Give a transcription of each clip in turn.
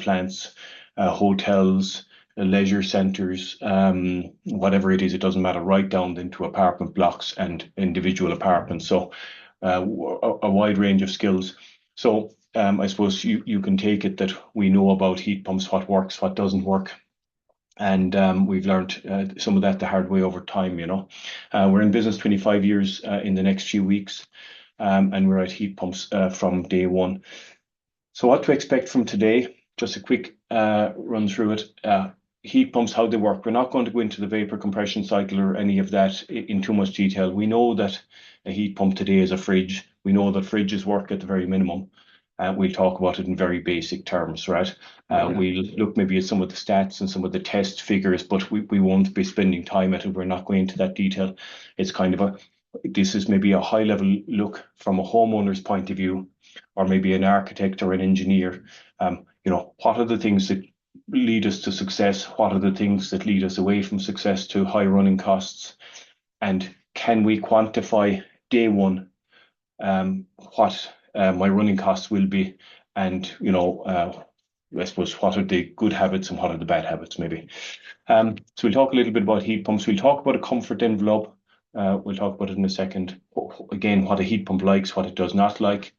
plants, hotels, leisure centres, whatever it is, it doesn't matter, right down into apartment blocks and individual apartments. So a wide range of skills. So I suppose you can take it that we know about heat pumps, what works, what doesn't work. And we've learned some of that the hard way over time, you know. We're in business 25 years in the next few weeks, and we're at heat pumps from day one. So what to expect from today? Just a quick run through it. Heat pumps, how they work. We're not going to go into the vapor compression cycle or any of that in too much detail. We know that a heat pump today is a fridge. We know that fridges work at the very minimum. We'll talk about it in very basic terms, right? We'll look maybe at some of the stats and some of the test figures, but we won't be spending time at it. We're not going into that detail. It's kind of this is maybe a high level look from a homeowner's point of view, or maybe an architect or an engineer. What are the things that lead us to success? What are the things that lead us away from success to high running costs? And can we quantify day one what my running costs will be? And, I suppose, what are the good habits and what are the bad habits, maybe? So we'll talk a little bit about heat pumps. We'll talk about a comfort envelope. We'll talk about it in a second. Again, what a heat pump likes, what it does not like.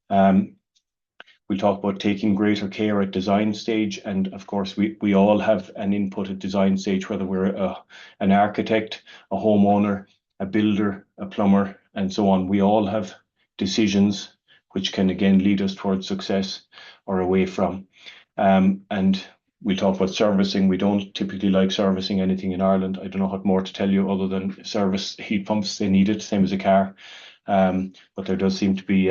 We'll talk about taking greater care at design stage. And of course, we all have an input at design stage, whether we're an architect, a homeowner, a builder, a plumber, and so on. We all have decisions which can, again, lead us towards success or away from. And we'll talk about servicing. We don't typically like servicing anything in Ireland. I don't know what more to tell you other than service heat pumps. They need it, same as a car. But there does seem to be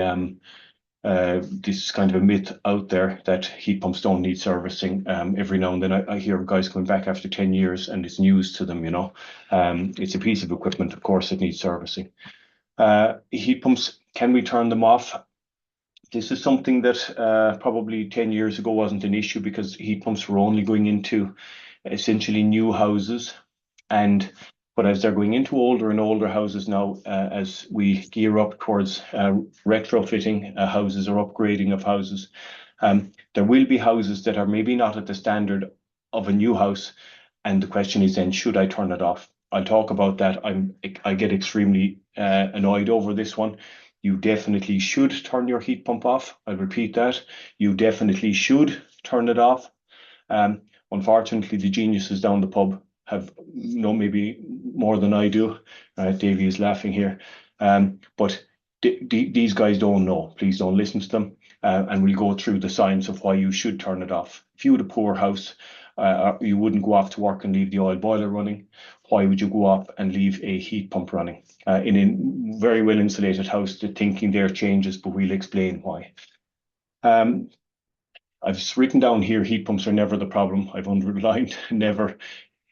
this kind of a myth out there that heat pumps don't need servicing. Every now and then I hear guys coming back after 10 years and it's news to them, It's a piece of equipment, of course, that needs servicing. Heat pumps, can we turn them off? This is something that probably 10 years ago wasn't an issue because heat pumps were only going into essentially new houses. But as they're going into older and older houses now, as we gear up towards retrofitting houses or upgrading of houses, there will be houses that are maybe not at the standard of a new house. And the question is then, should I turn it off? I'll talk about that. I get extremely annoyed over this one. You definitely should turn your heat pump off. I'll repeat that. You definitely should turn it off. Unfortunately, the geniuses down the pub have maybe more than I do. Davey is laughing here. But these guys don't know. Please don't listen to them. And we'll go through the science of why you should turn it off. If you had a poor house, you wouldn't go off to work and leave the oil boiler running. Why would you go off and leave a heat pump running? In a very well insulated house, the thinking there changes, but we'll explain why. I've written down here, heat pumps are never the problem. I've underlined never.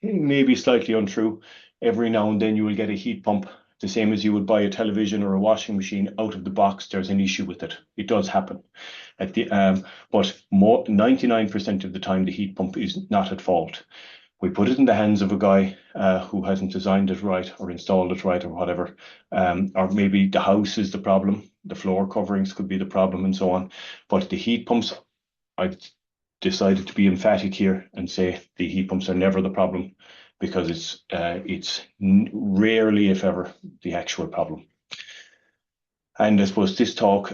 Maybe slightly untrue. Every now and then you will get a heat pump, the same as you would buy a television or a washing machine out of the box. There's an issue with it. It does happen. But 99% of the time, the heat pump is not at fault. We put it in the hands of a guy who hasn't designed it right or installed it right or whatever. Or maybe the house is the problem. The floor coverings could be the problem and so on. But the heat pumps, I've decided to be emphatic here and say the heat pumps are never the problem, because it's rarely, if ever, the actual problem. And I suppose this talk,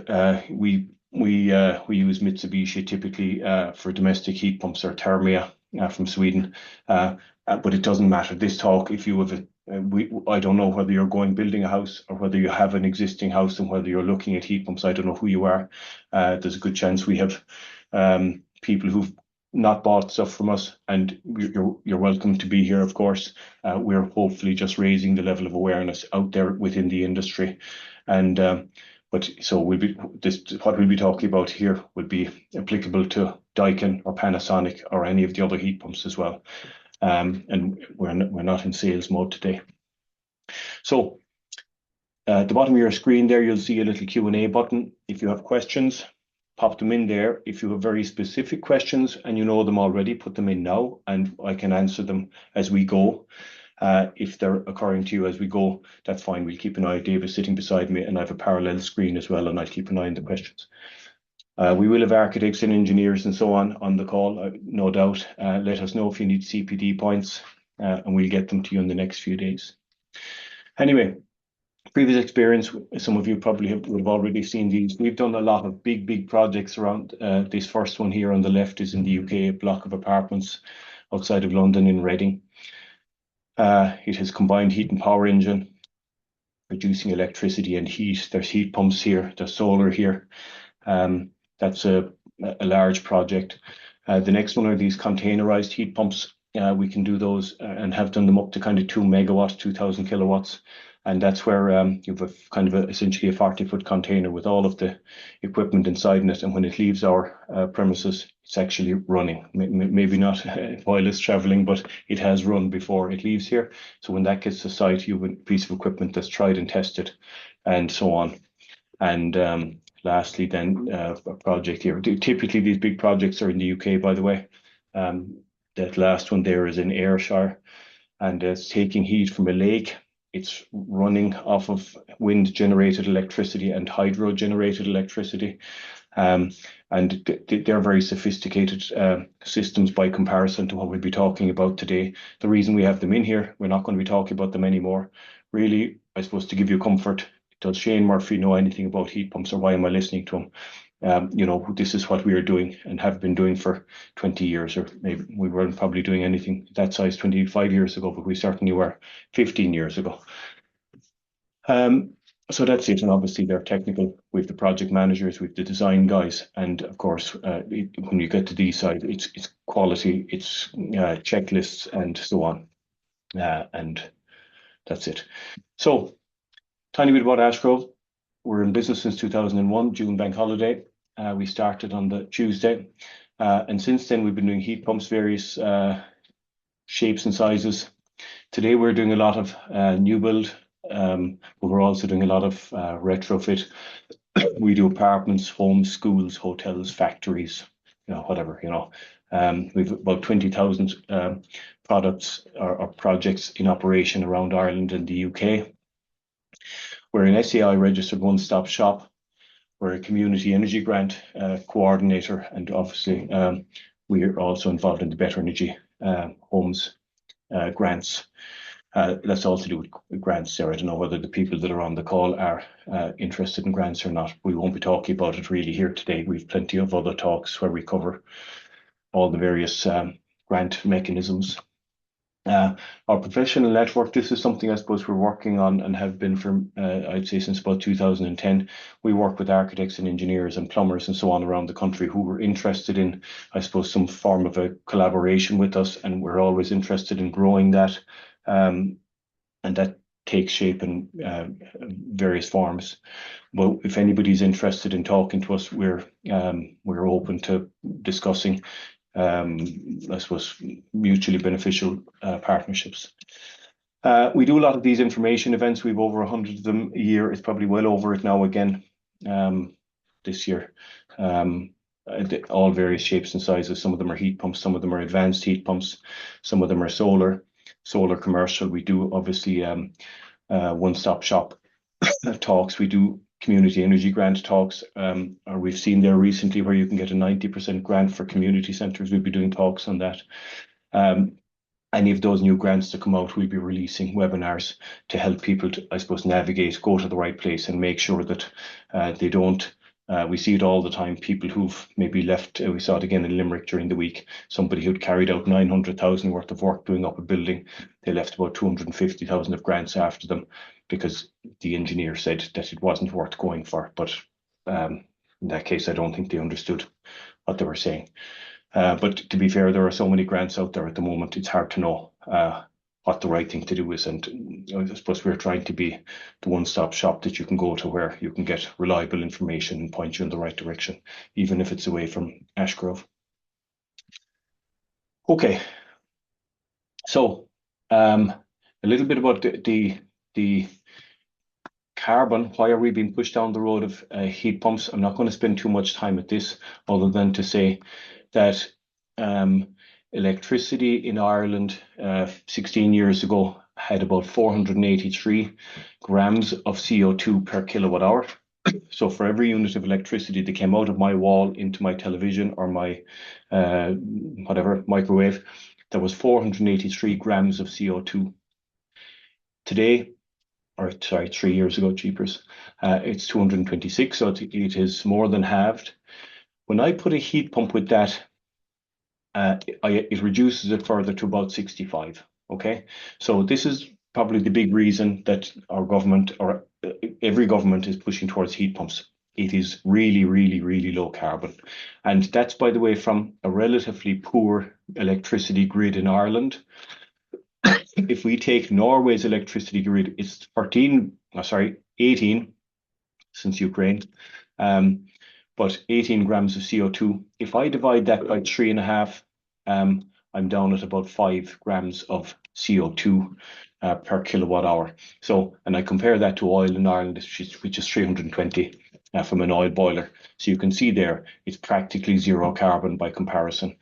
we use Mitsubishi typically for domestic heat pumps, or Thermia from Sweden, but it doesn't matter. This talk, if you have I don't know whether you're building a house or whether you have an existing house and whether you're looking at heat pumps. I don't know who you are. There's a good chance we have people who've not bought stuff from us, and you're welcome to be here, of course. We're hopefully just raising the level of awareness out there within the industry. And what we'll be talking about here would be applicable to Daikin or Panasonic or any of the other heat pumps as well. And we're not in sales mode today. So at the bottom of your screen there, you'll see a little Q&A button. If you have questions, pop them in there. If you have very specific questions and you know them already, put them in now and I can answer them as we go. If they're occurring to you as we go, that's fine. We'll keep an eye. Dave is sitting beside me and I have a parallel screen as well, and I'll keep an eye on the questions. We will have architects and engineers and so on the call, no doubt. Let us know if you need CPD points, and we'll get them to you in the next few days. Anyway, previous experience, some of you probably would have already seen these. We've done a lot of big projects around. This first one here on the left is in the UK, a block of apartments outside of London in Reading. It has combined heat and power engine, producing electricity and heat. There's heat pumps here, there's solar here. That's a large project. The next one are these containerized heat pumps. We can do those and have done them up to kind of 2 megawatts, 2,000 kilowatts. And that's where you have essentially a 40-foot container with all of the equipment inside it. And when it leaves our premises, it's actually running. Maybe not while it's traveling, but it has run before it leaves here. So when that gets to site, you have a piece of equipment that's tried and tested and so on. And lastly, then a project here. Typically, these big projects are in the UK, by the way. That last one there is in Ayrshire, and it's taking heat from a lake. It's running off of wind-generated electricity and hydro-generated electricity. And they're very sophisticated systems by comparison to what we'll be talking about today. The reason we have them in here, we're not going to be talking about them anymore. Really, I suppose to give you comfort, does Shane Murphy know anything about heat pumps, or why am I listening to him? This is what we are doing and have been doing for 20 years, or maybe we weren't probably doing anything that size 25 years ago, but we certainly were 15 years ago. So that's it. And obviously they're technical. We've the project managers, we've the design guys. And of course, when you get to these side, it's quality, it's checklists and so on. And that's it. So tiny bit about Ashgrove. We're in business since 2001, June bank holiday. We started on the Tuesday. And since then, we've been doing heat pumps, various shapes and sizes. Today, we're doing a lot of new build, but we're also doing a lot of retrofit. We do apartments, homes, schools, hotels, factories, whatever, We've about 20,000 products or projects in operation around Ireland and the UK. We're an SEI registered one-stop shop. We're a community energy grant coordinator, and obviously we are also involved in the Better Energy Homes grants. That's all to do with grants there. I don't know whether the people that are on the call are interested in grants or not. We won't be talking about it really here today. We've plenty of other talks where we cover all the various grant mechanisms. Our professional network, this is something I suppose we're working on and have been for, I'd say, since about 2010. We work with architects and engineers and plumbers and so on around the country who were interested in, I suppose, some form of a collaboration with us, and we're always interested in growing that. And that takes shape in various forms. But if anybody's interested in talking to us, we're open to discussing I suppose, mutually beneficial partnerships. We do a lot of these information events. We've over 100 of them a year. It's probably well over it now again this year. All various shapes and sizes. Some of them are heat pumps, some of them are advanced heat pumps, some of them are solar commercial. We do obviously one-stop shop talks. We do community energy grant talks, or we've seen there recently where you can get a 90% grant for community centres. We'll be doing talks on that. Any of those new grants to come out, we'll be releasing webinars to help people to, I suppose, navigate, go to the right place and make sure that they don't. We see it all the time, people who've maybe left, we saw it again in Limerick during the week, somebody who'd carried out 900,000 worth of work doing up a building. They left about 250,000 of grants after them because the engineer said that it wasn't worth going for. But in that case, I don't think they understood what they were saying. But to be fair, there are so many grants out there at the moment, it's hard to know what the right thing to do is. And I suppose we're trying to be the one-stop shop that you can go to where you can get reliable information and point you in the right direction, even if it's away from Ashgrove. Okay, so a little bit about the carbon. Why are we being pushed down the road of heat pumps? I'm not going to spend too much time at this, other than to say that electricity in Ireland 16 years ago had about 483 grams of CO2 per kilowatt hour. So for every unit of electricity that came out of my wall into my television or my whatever microwave, there was 483 grams of CO2. Today, or sorry, 3 years ago, cheapers, it's 226, so it is more than halved. When I put a heat pump with that, it reduces it further to about 65. Okay, so this is probably the big reason that our government or every government is pushing towards heat pumps. It is really, really, really low carbon. And that's, by the way, from a relatively poor electricity grid in Ireland. If we take Norway's electricity grid, it's 18 since Ukraine, um, but 18 grams of CO2. If I divide that by 3.5, I'm down at about 5 grams of CO2 per kilowatt hour. So, and I compare that to oil in Ireland, which is 320 from an oil boiler. So you can see there, it's practically zero carbon by comparison.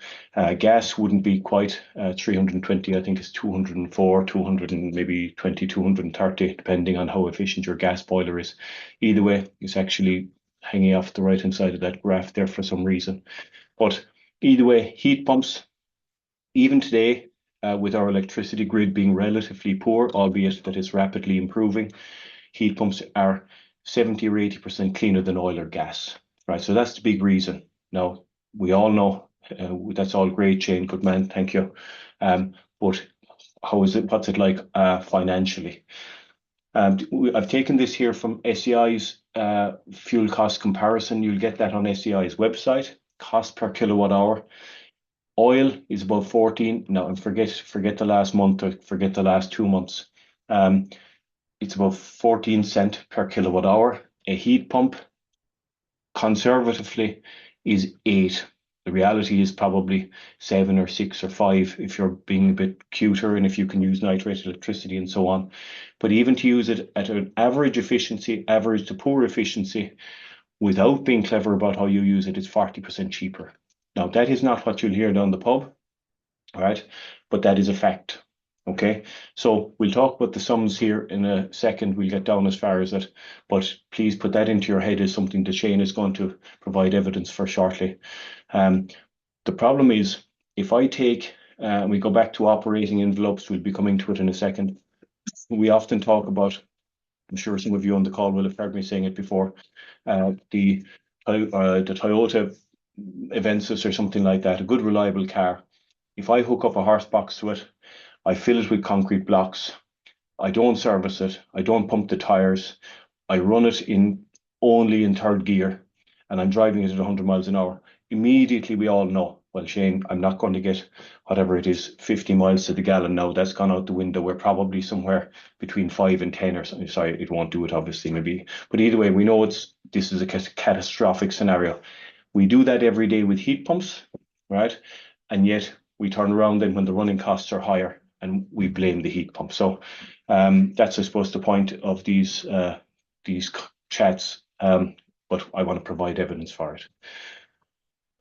Gas wouldn't be quite 320, I think it's 204, 200 and maybe 20, 230, depending on how efficient your gas boiler is. Either way, it's actually hanging off the right hand side of that graph there for some reason. But either way, heat pumps, even today, with our electricity grid being relatively poor, albeit that it's rapidly improving, heat pumps are 70 or 80% cleaner than oil or gas, right? So that's the big reason. Now, we all know that's all great, Shane, good man, thank you. But how is it, what's it like financially? I've taken this here from SEI's fuel cost comparison. You'll get that on SEI's website, cost per kilowatt hour. Oil is about 14. Now, and forget the last month or forget the last 2 months. It's about 14 cent per kilowatt hour. A heat pump, conservatively, is 8. The reality is probably 7 or 6 or 5 if you're being a bit cuter and if you can use nitrate electricity and so on. But even to use it at an average efficiency, average to poor efficiency, without being clever about how you use it, it's 40% cheaper. Now, that is not what you'll hear down the pub, all right? But that is a fact. Okay, so we'll talk about the sums here in a second. We'll get down as far as it, but please put that into your head as something that Shane is going to provide evidence for shortly. The problem is if I take, we go back to operating envelopes, we'll be coming to it in a second. We often talk about, I'm sure some of you on the call will have heard me saying it before, the Toyota Avensis or something like that, a good reliable car. If I hook up a horse box to it, I fill it with concrete blocks. I don't service it. I don't pump the tires. I run it only in third gear, and I'm driving it at 100 miles an hour. Immediately, we all know, well, Shane, I'm not going to get whatever it is, 50 miles to the gallon now. That's gone out the window. We're probably somewhere between 5 and 10 or something. Sorry, it won't do it, obviously, maybe. But either way, we know this is a catastrophic scenario. We do that every day with heat pumps, right? And yet we turn around then when the running costs are higher and we blame the heat pump. So that's, I suppose, the point of these chats, but I want to provide evidence for it.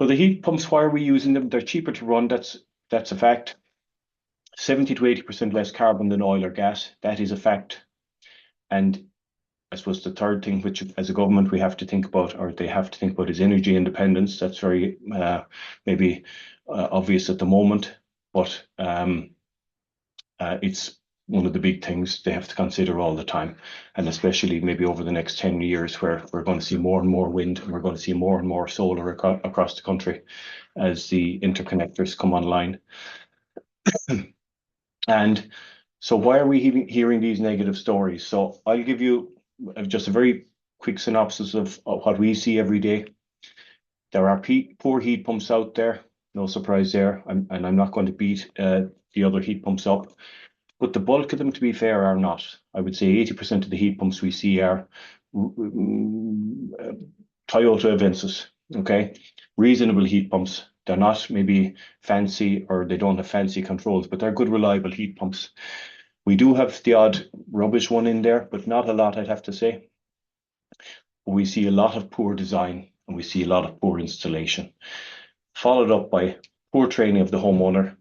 So the heat pumps, why are we using them? They're cheaper to run. That's a fact. 70 to 80% less carbon than oil or gas. That is a fact. And I suppose the third thing, which as a government we have to think about, or they have to think about, is energy independence. That's very maybe obvious at the moment, but it's one of the big things they have to consider all the time, and especially maybe over the next 10 years where we're going to see more and more wind and we're going to see more and more solar across the country as the interconnectors come online. And so why are we hearing these negative stories? So I'll give you just a very quick synopsis of what we see every day. There are poor heat pumps out there, no surprise there, and I'm not going to beat the other heat pumps up. But the bulk of them, to be fair, are not. I would say 80% of the heat pumps we see are Toyota Avensis, okay? Reasonable heat pumps. They're not maybe fancy or they don't have fancy controls, but they're good, reliable heat pumps. We do have the odd rubbish one in there, but not a lot, I'd have to say. But we see a lot of poor design and we see a lot of poor installation, followed up by poor training of the homeowner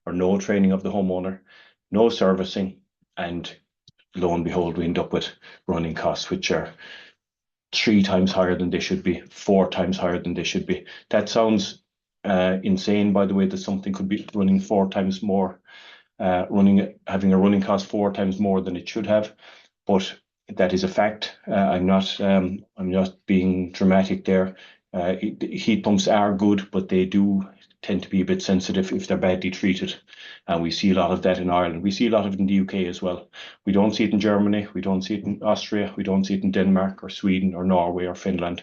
or no training of the homeowner, no servicing, and lo and behold, we end up with running costs which are 3 times higher than they should be, 4 times higher than they should be. That sounds insane, by the way, that something could be running 4 times more, having a running cost 4 times more than it should have, but that is a fact. I'm not being dramatic there. Heat pumps are good, but they do tend to be a bit sensitive if they're badly treated. And we see a lot of that in Ireland. We see a lot of it in the UK as well. We don't see it in Germany. We don't see it in Austria. We don't see it in Denmark or Sweden or Norway or Finland.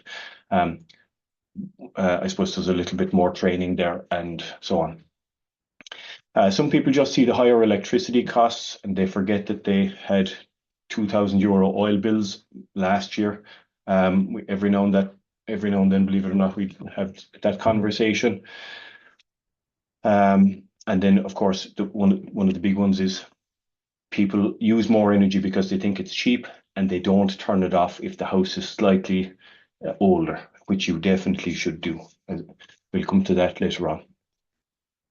I suppose there's a little bit more training there and so on. Some people just see the higher electricity costs and they forget that they had €2,000 oil bills last year. Every now and then, believe it or not, we have that conversation. And then, of course, one of the big ones is people use more energy because they think it's cheap and they don't turn it off if the house is slightly older, which you definitely should do. We'll come to that later on.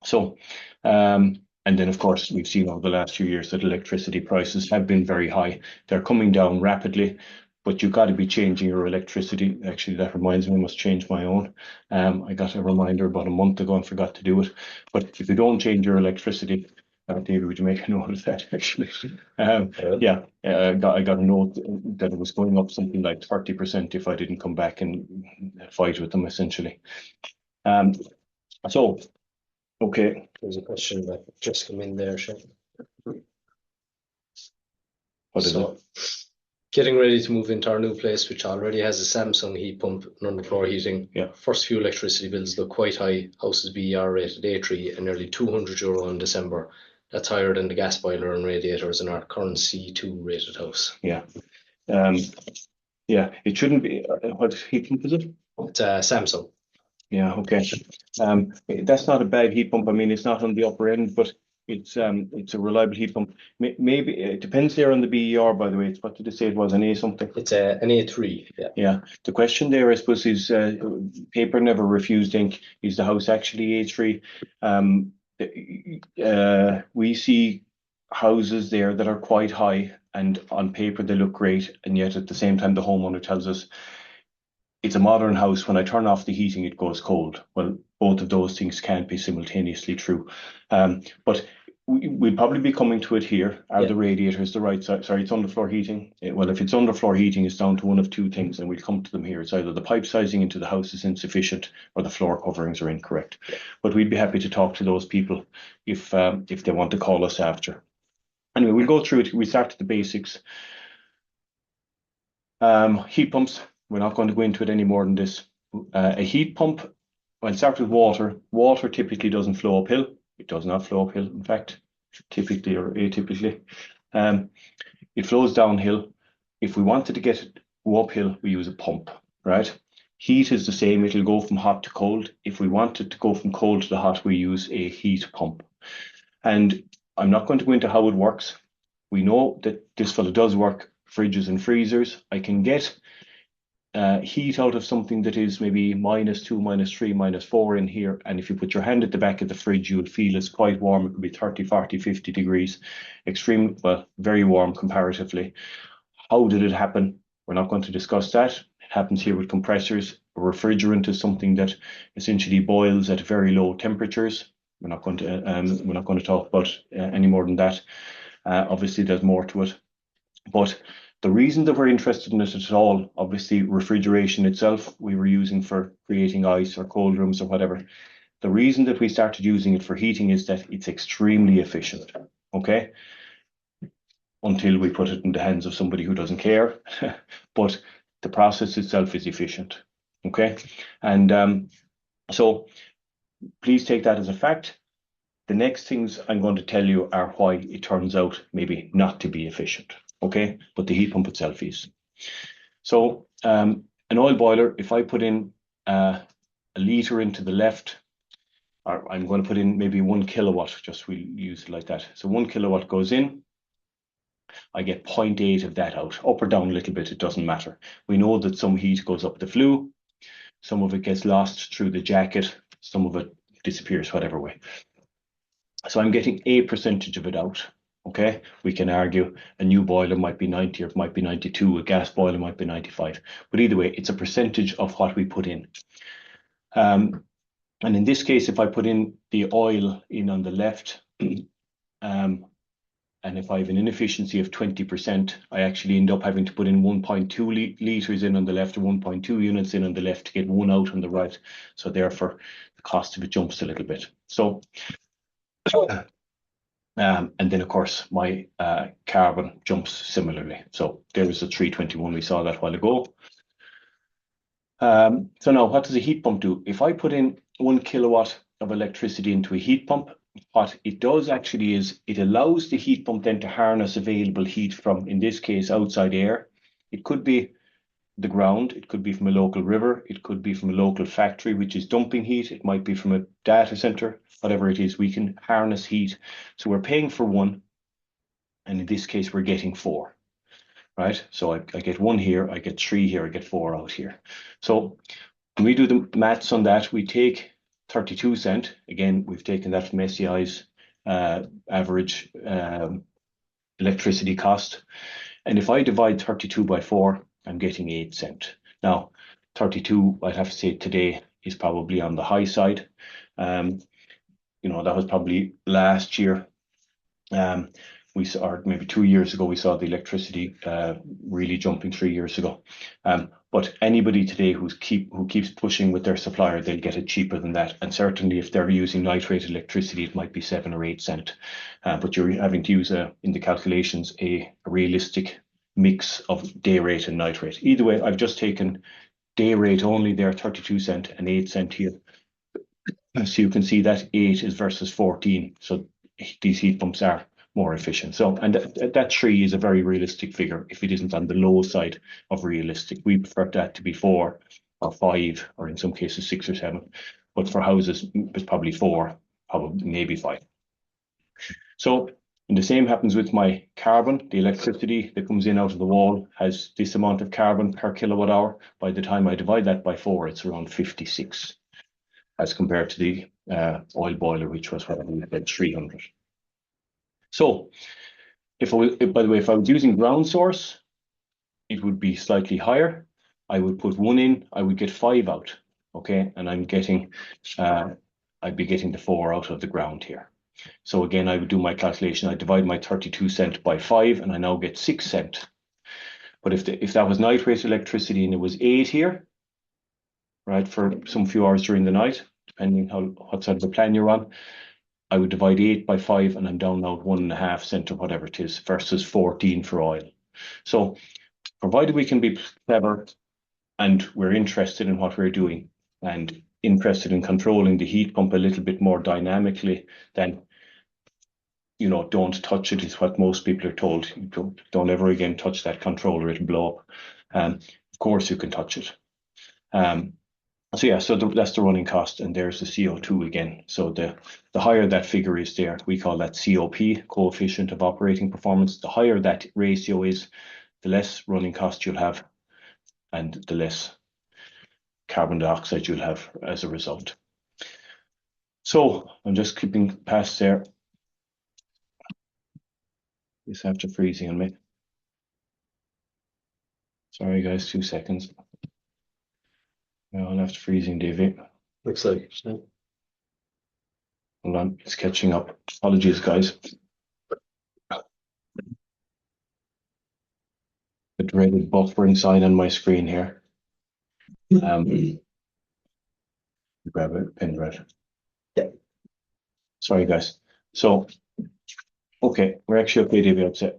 So, and then, of course, we've seen over the last few years that electricity prices have been very high. They're coming down rapidly, but you've got to be changing your electricity. Actually, that reminds me, I must change my own. I got a reminder about a month ago and forgot to do it. But if you don't change your electricity, David, would you make a note of that, actually? Yeah, I got a note that it was going up something like 30% if I didn't come back and fight with them, essentially. So, okay. There's a question that just come in there, Shane. What is it? Getting ready to move into our new place, which already has a Samsung heat pump and underfloor heating. Yeah. First few electricity bills look quite high. House is BER rated A3 and nearly €200 in December. That's higher than the gas boiler and radiators in our current C2 rated house. Yeah. Yeah, it shouldn't be. What heat pump is it? It's a Samsung. Yeah, okay. That's not a bad heat pump. I mean, it's not on the upper end, but it's a reliable heat pump. Maybe it depends there on the BER, by the way. It's, what did they say it was, an A something? It's an A3. Yeah. Yeah. The question there, I suppose, is paper never refused ink. Is the house actually A3? We see houses there that are quite high, and on paper they look great, and yet at the same time the homeowner tells us it's a modern house. When I turn off the heating, it goes cold. Well, both of those things can't be simultaneously true. But we'll probably be coming to it here. Are the radiators the right size? Sorry, it's underfloor heating. Well, if it's underfloor heating, it's down to one of two things, and we'll come to them here. It's either the pipe sizing into the house is insufficient or the floor coverings are incorrect. But we'd be happy to talk to those people if they want to call us after. Anyway, we'll go through it. We start at the basics. Heat pumps. We're not going to go into it any more than this. A heat pump, I'll start with water. Water typically doesn't flow uphill. It does not flow uphill, in fact, typically or atypically. It flows downhill. If we wanted to get it to go uphill, we use a pump, right? Heat is the same. It'll go from hot to cold. If we want it to go from cold to the hot, we use a heat pump. And I'm not going to go into how it works. We know that this fella does work, fridges and freezers. I can get heat out of something that is maybe -2, -3, -4 in here. And if you put your hand at the back of the fridge, you'll feel it's quite warm. It could be 30, 40, 50 degrees. Extreme, well, very warm comparatively. How did it happen? We're not going to discuss that. It happens here with compressors. A refrigerant is something that essentially boils at very low temperatures. We're not going to talk about any more than that. Obviously, there's more to it. But the reason that we're interested in it at all, obviously, refrigeration itself, we were using for creating ice or cold rooms or whatever. The reason that we started using it for heating is that it's extremely efficient, okay? Until we put it in the hands of somebody who doesn't care. But the process itself is efficient, okay? And so please take that as a fact. The next things I'm going to tell you are why it turns out maybe not to be efficient. Okay, but the heat pump itself is. So an oil boiler, if I put in a litre into the left, or I'm going to put in maybe 1 kilowatt, just we'll use it like that. So 1 kilowatt goes in, I get 0.8 of that out, up or down a little bit, it doesn't matter. We know that some heat goes up the flue, some of it gets lost through the jacket, some of it disappears, whatever way. So I'm getting a percentage of it out. Okay, we can argue a new boiler might be 90 or it might be 92, a gas boiler might be 95. But either way, it's a percentage of what we put in. And in this case, if I put in the oil in on the left, and if I have an inefficiency of 20%, I actually end up having to put in 1.2 litres in on the left or 1.2 units in on the left to get one out on the right. So therefore, the cost of it jumps a little bit. So and then, of course, my carbon jumps similarly. So there was the 321 we saw that while ago. So now, what does a heat pump do? If I put in 1 kilowatt of electricity into a heat pump, what it does actually is it allows the heat pump then to harness available heat from, in this case, outside air. It could be the ground, it could be from a local river, it could be from a local factory which is dumping heat, it might be from a data center, whatever it is, we can harness heat. So we're paying for one, and in this case, we're getting four, right? So I get one here, I get three here, I get four out here. So when we do the maths on that, we take 32 cent. Again, we've taken that from SEI's average electricity cost. And if I divide 32 by 4, I'm getting 8 cent. Now, 32, I'd have to say today is probably on the high side. That was probably last year. We saw, or maybe 2 years ago, we saw the electricity really jumping 3 years ago. But anybody today who keeps pushing with their supplier, they'll get it cheaper than that. And certainly if they're using nitrate electricity, it might be 7 or 8 cent. But you're having to use in the calculations a realistic mix of day rate and nitrate. Either way, I've just taken day rate only there, 32 cent and 8 cent here. So you can see that 8 is versus 14. So these heat pumps are more efficient. So, and that 3 is a very realistic figure if it isn't on the low side of realistic. We prefer that to be 4 or 5, or in some cases 6 or 7. But for houses, it's probably 4, probably maybe 5. So, and the same happens with my carbon. The electricity that comes in out of the wall has this amount of carbon per kilowatt hour. By the time I divide that by 4, it's around 56, as compared to the oil boiler, which was what we said, 300. So, by the way, if I was using ground source, it would be slightly higher. I would put 1 in, I would get 5 out. Okay, and I'd be getting the 4 out of the ground here. So again, I would do my calculation. I divide my 32 cent by 5, and I now get 6 cent. But if that was nitrate electricity and it was 8 here, right, for some few hours during the night, depending what side of the plan you're on, I would divide 8 by 5, and I'm down now 1.5 cent or whatever it is, versus 14 for oil. So, provided we can be clever and we're interested in what we're doing and interested in controlling the heat pump a little bit more dynamically, then don't touch it is what most people are told. Don't ever again touch that controller, it'll blow up. Of course you can touch it. So that's the running cost, and there's the CO2 again. So the higher that figure is there, we call that COP, coefficient of operating performance. The higher that ratio is, the less running cost you'll have, and the less carbon dioxide you'll have as a result. So I'm just keeping past there. This after freezing on me. Sorry guys, 2 seconds. I'll after freezing, Davey. Looks like it. Hold on, it's catching up. Apologies, guys. The dreaded buffering sign on my screen here. Grab a pen, right? Yeah. Sorry, guys. So, okay, we're actually okay, Davey, I'd say.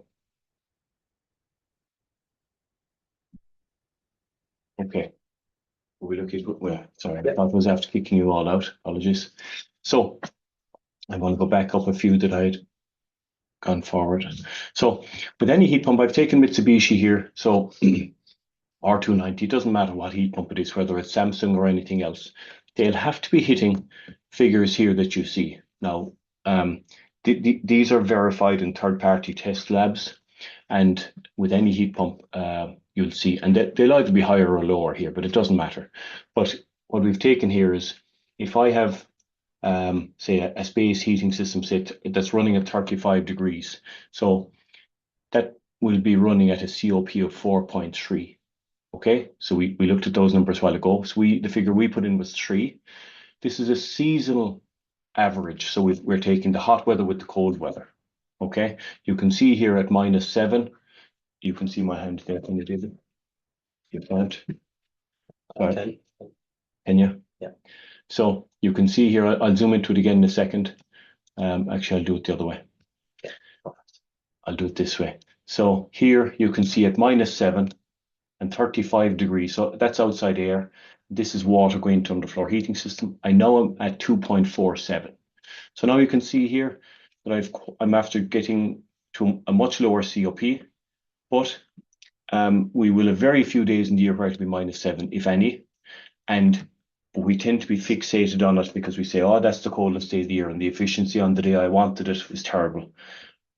Okay. We look at, well, sorry, I thought I was after kicking you all out. Apologies. So, I want to go back up a few that I had gone forward. So, with any heat pump, I've taken Mitsubishi here. So, R290, it doesn't matter what heat pump it is, whether it's Samsung or anything else. They'll have to be hitting figures here that you see. Now, these are verified in third-party test labs, and with any heat pump, you'll see, and they'll either be higher or lower here, but it doesn't matter. But what we've taken here is, if I have say a space heating system that's running at 35 degrees. So that will be running at a COP of 4.3. Okay, so we looked at those numbers a while ago. So the figure we put in was 3. This is a seasonal average. So we're taking the hot weather with the cold weather. Okay, you can see here at -7. You can see my hand there. Can you, David? You can't. Sorry. Can you? Yeah. So you can see here, I'll zoom into it again in a second. Actually, I'll do it the other way. Yeah. I'll do it this way. So here you can see at -7 and 35 degrees. So that's outside air. This is water going to underfloor heating system. I know I'm at 2.47. So now you can see here that I'm after getting to a much lower COP, but we will have very few days in the year where it'll be -7, if any. And we tend to be fixated on it because we say, oh, that's the coldest day of the year, and the efficiency on the day I wanted it is terrible.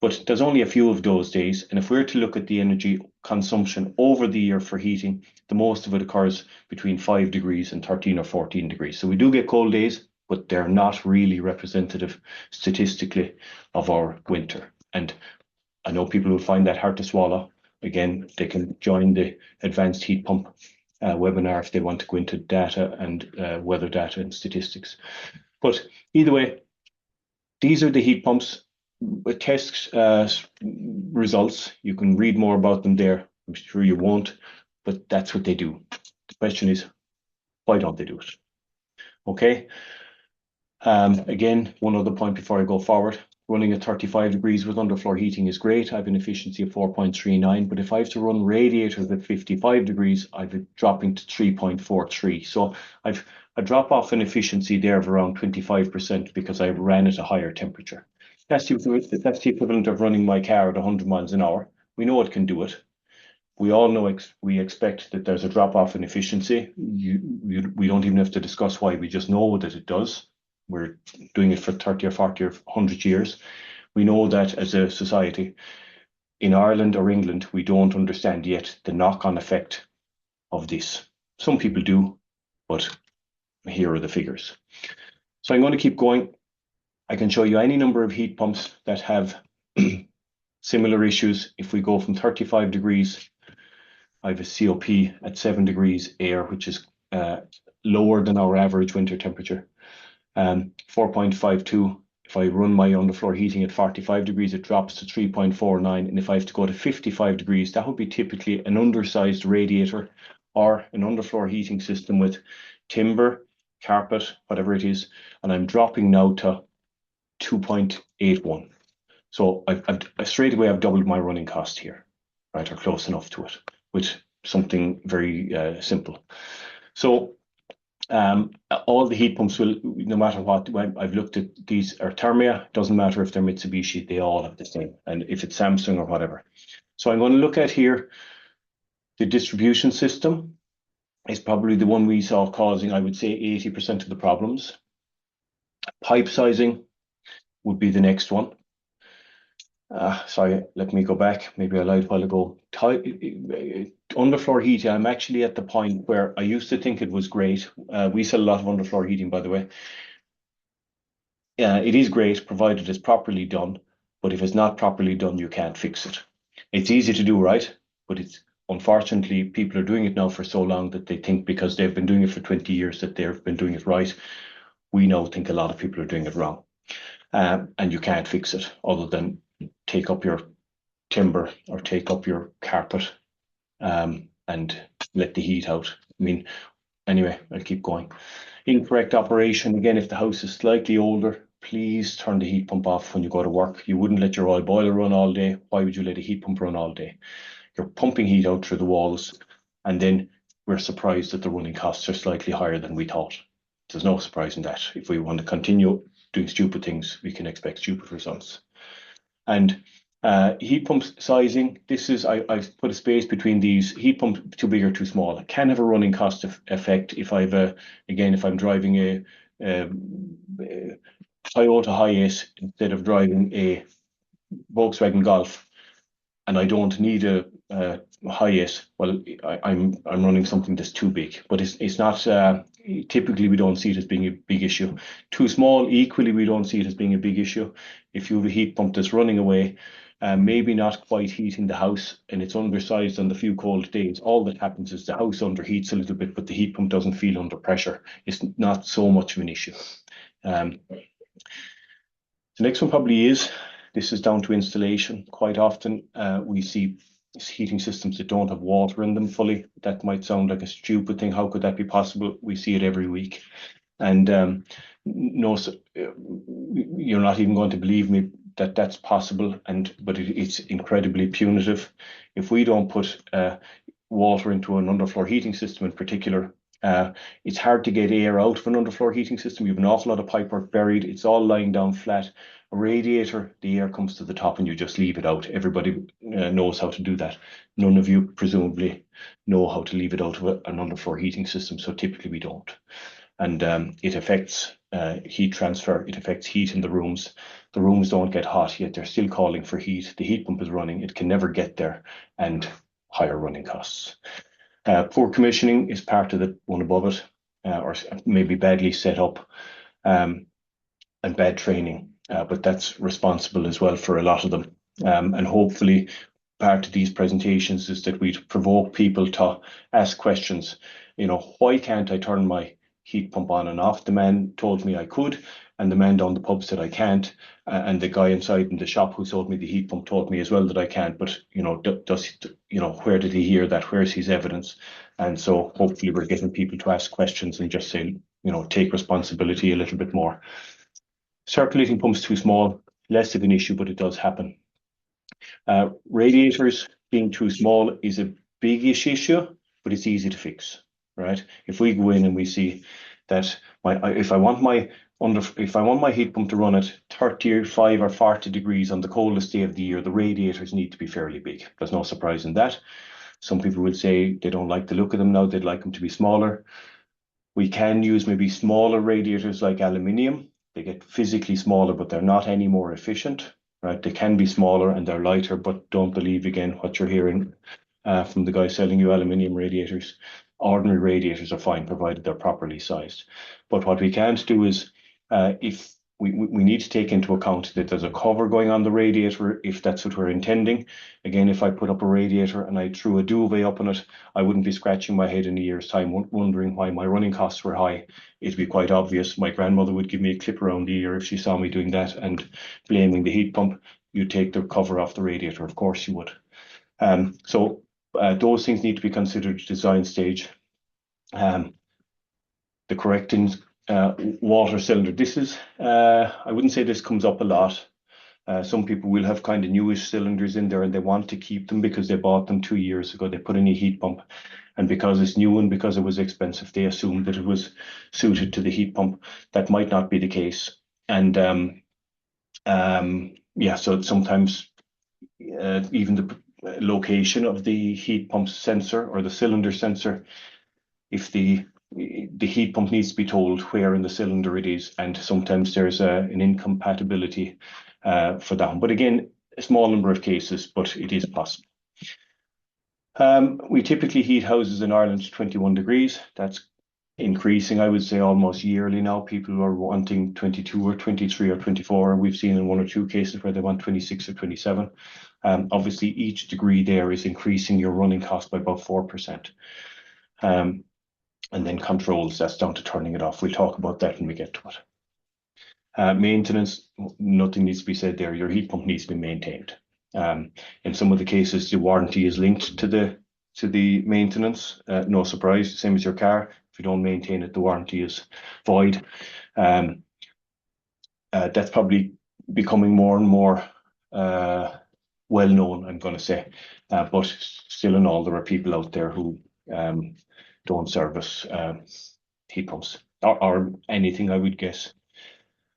But there's only a few of those days. And if we're to look at the energy consumption over the year for heating, the most of it occurs between 5 degrees and 13 or 14 degrees. So we do get cold days, but they're not really representative statistically of our winter. And I know people will find that hard to swallow. Again, they can join the advanced heat pump webinar if they want to go into data and weather data and statistics. But either way, these are the heat pumps with test results. You can read more about them there. I'm sure you won't, but that's what they do. The question is, why don't they do it? Okay. Again, one other point before I go forward. Running at 35 degrees with underfloor heating is great. I have an efficiency of 4.39, but if I have to run radiators at 55 degrees, I've a dropping to 3.43. So I've a drop off in efficiency there of around 25% because I ran at a higher temperature. That's the equivalent of running my car at 100 miles an hour. We know it can do it. We all know we expect that there's a drop off in efficiency. We don't even have to discuss why. We just know that it does. We're doing it for 30 or 40 or 100 years. We know that as a society in Ireland or England, we don't understand yet the knock-on effect of this. Some people do, but here are the figures. So I'm going to keep going. I can show you any number of heat pumps that have similar issues. If we go from 35 degrees, I have a COP at 7 degrees air, which is lower than our average winter temperature. 4.52. If I run my underfloor heating at 45 degrees, it drops to 3.49. And if I have to go to 55 degrees, that would be typically an undersized radiator or an underfloor heating system with timber, carpet, whatever it is. And I'm dropping now to 2.81. So I've straight away, I've doubled my running cost here, right, or close enough to it, with something very simple. So all the heat pumps will, no matter what, I've looked at these are Thermia, doesn't matter if they're Mitsubishi, they all have the same, and if it's Samsung or whatever. So I'm going to look at here, the distribution system is probably the one we saw causing, I would say, 80% of the problems. Pipe sizing would be the next one. Sorry, let me go back. Maybe I lied a while ago. Underfloor heating, I'm actually at the point where I used to think it was great. We sell a lot of underfloor heating, by the way. It is great provided it's properly done, but if it's not properly done, you can't fix it. It's easy to do right, but it's unfortunately people are doing it now for so long that they think because they've been doing it for 20 years that they've been doing it right. We now think a lot of people are doing it wrong. And you can't fix it other than take up your timber or take up your carpet and let the heat out. I mean, anyway, I'll keep going. Incorrect operation. Again, if the house is slightly older, please turn the heat pump off when you go to work. You wouldn't let your oil boiler run all day. Why would you let a heat pump run all day? You're pumping heat out through the walls, and then we're surprised that the running costs are slightly higher than we thought. There's no surprise in that. If we want to continue doing stupid things, we can expect stupid results. And heat pump sizing, this is, I've put a space between these. Heat pump too big or too small. It can have a running cost effect if I've, again, if I'm driving a Toyota Hiace instead of driving a Volkswagen Golf, and I don't need a highest, well, I'm running something that's too big, but it's not. Typically, we don't see it as being a big issue. Too small, equally, we don't see it as being a big issue. If you have a heat pump that's running away, maybe not quite heating the house, and it's undersized on the few cold days, all that happens is the house underheats a little bit, but the heat pump doesn't feel under pressure. It's not so much of an issue. Um, the next one probably is, this is down to installation. Quite often we see heating systems that don't have water in them fully. That might sound like a stupid thing. How could that be possible? We see it every week. And no, you're not even going to believe me that that's possible. But it's incredibly punitive. If we don't put water into an underfloor heating system in particular, it's hard to get air out of an underfloor heating system. You have an awful lot of pipework buried. It's all lying down flat. A radiator, the air comes to the top and you just leave it out. Everybody knows how to do that. None of you presumably know how to leave it out of an underfloor heating system, so typically we don't. And it affects heat transfer. It affects heat in the rooms. The rooms don't get hot, yet they're still calling for heat. The heat pump is running. It can never get there, and higher running costs. Poor commissioning is part of the one above it, or maybe badly set up, and bad training. But that's responsible as well for a lot of them. And hopefully, part of these presentations is that we provoke people to ask questions. Why can't I turn my heat pump on and off? The man told me I could, and the man down the pub said I can't, and the guy inside in the shop who sold me the heat pump told me as well that I can't. But where did he hear that? Where's his evidence? And so hopefully we're getting people to ask questions and just say, take responsibility a little bit more. Circulating pumps too small, less of an issue, but it does happen. Radiators being too small is a big issue, but it's easy to fix, right? If we go in and we see that if I want my heat pump to run at 35 or 40 degrees on the coldest day of the year, the radiators need to be fairly big. There's no surprise in that. Some people will say they don't like the look of them now, they'd like them to be smaller. We can use maybe smaller radiators like aluminium. They get physically smaller, but they're not any more efficient, right? They can be smaller and they're lighter, but don't believe again what you're hearing from the guy selling you aluminium radiators. Ordinary radiators are fine, provided they're properly sized. But what we can't do is, if we need to take into account that there's a cover going on the radiator, if that's what we're intending. Again, if I put up a radiator and I threw a duvet up on it, I wouldn't be scratching my head in a year's time wondering why my running costs were high. It'd be quite obvious. My grandmother would give me a clip around the ear if she saw me doing that and blaming the heat pump. You'd take the cover off the radiator, of course you would. So those things need to be considered at design stage. The correct water cylinder. This is, I wouldn't say this comes up a lot. Some people will have kind of newish cylinders in there and they want to keep them because they bought them 2 years ago. They put in a heat pump, and because it's new and because it was expensive, they assumed that it was suited to the heat pump. That might not be the case. And so sometimes even the location of the heat pump sensor or the cylinder sensor, if the heat pump needs to be told where in the cylinder it is, and sometimes there's an incompatibility for that one. But again, a small number of cases, but it is possible. We typically heat houses in Ireland to 21 degrees. That's increasing, I would say, almost yearly now. People are wanting 22 or 23 or 24. We've seen in 1 or 2 cases where they want 26 or 27. Obviously, each degree there is increasing your running cost by about 4%. And then controls, that's down to turning it off. We'll talk about that when we get to it. Maintenance, nothing needs to be said there. Your heat pump needs to be maintained. In some of the cases, the warranty is linked to the maintenance. No surprise, same as your car. If you don't maintain it, the warranty is void. That's probably becoming more and more well known, I'm going to say. But still in all, there are people out there who don't service heat pumps or anything, I would guess.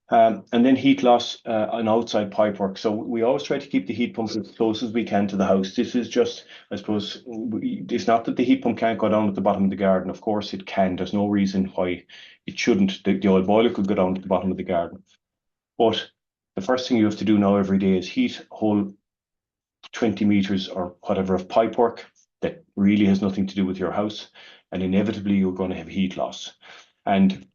And then heat loss and outside pipework. So we always try to keep the heat pumps as close as we can to the house. This is just, I suppose, it's not that the heat pump can't go down at the bottom of the garden. Of course it can. There's no reason why it shouldn't. The oil boiler could go down at the bottom of the garden. But the first thing you have to do now every day is heat whole 20 meters or whatever of pipe work that really has nothing to do with your house, and inevitably you're going to have heat loss. And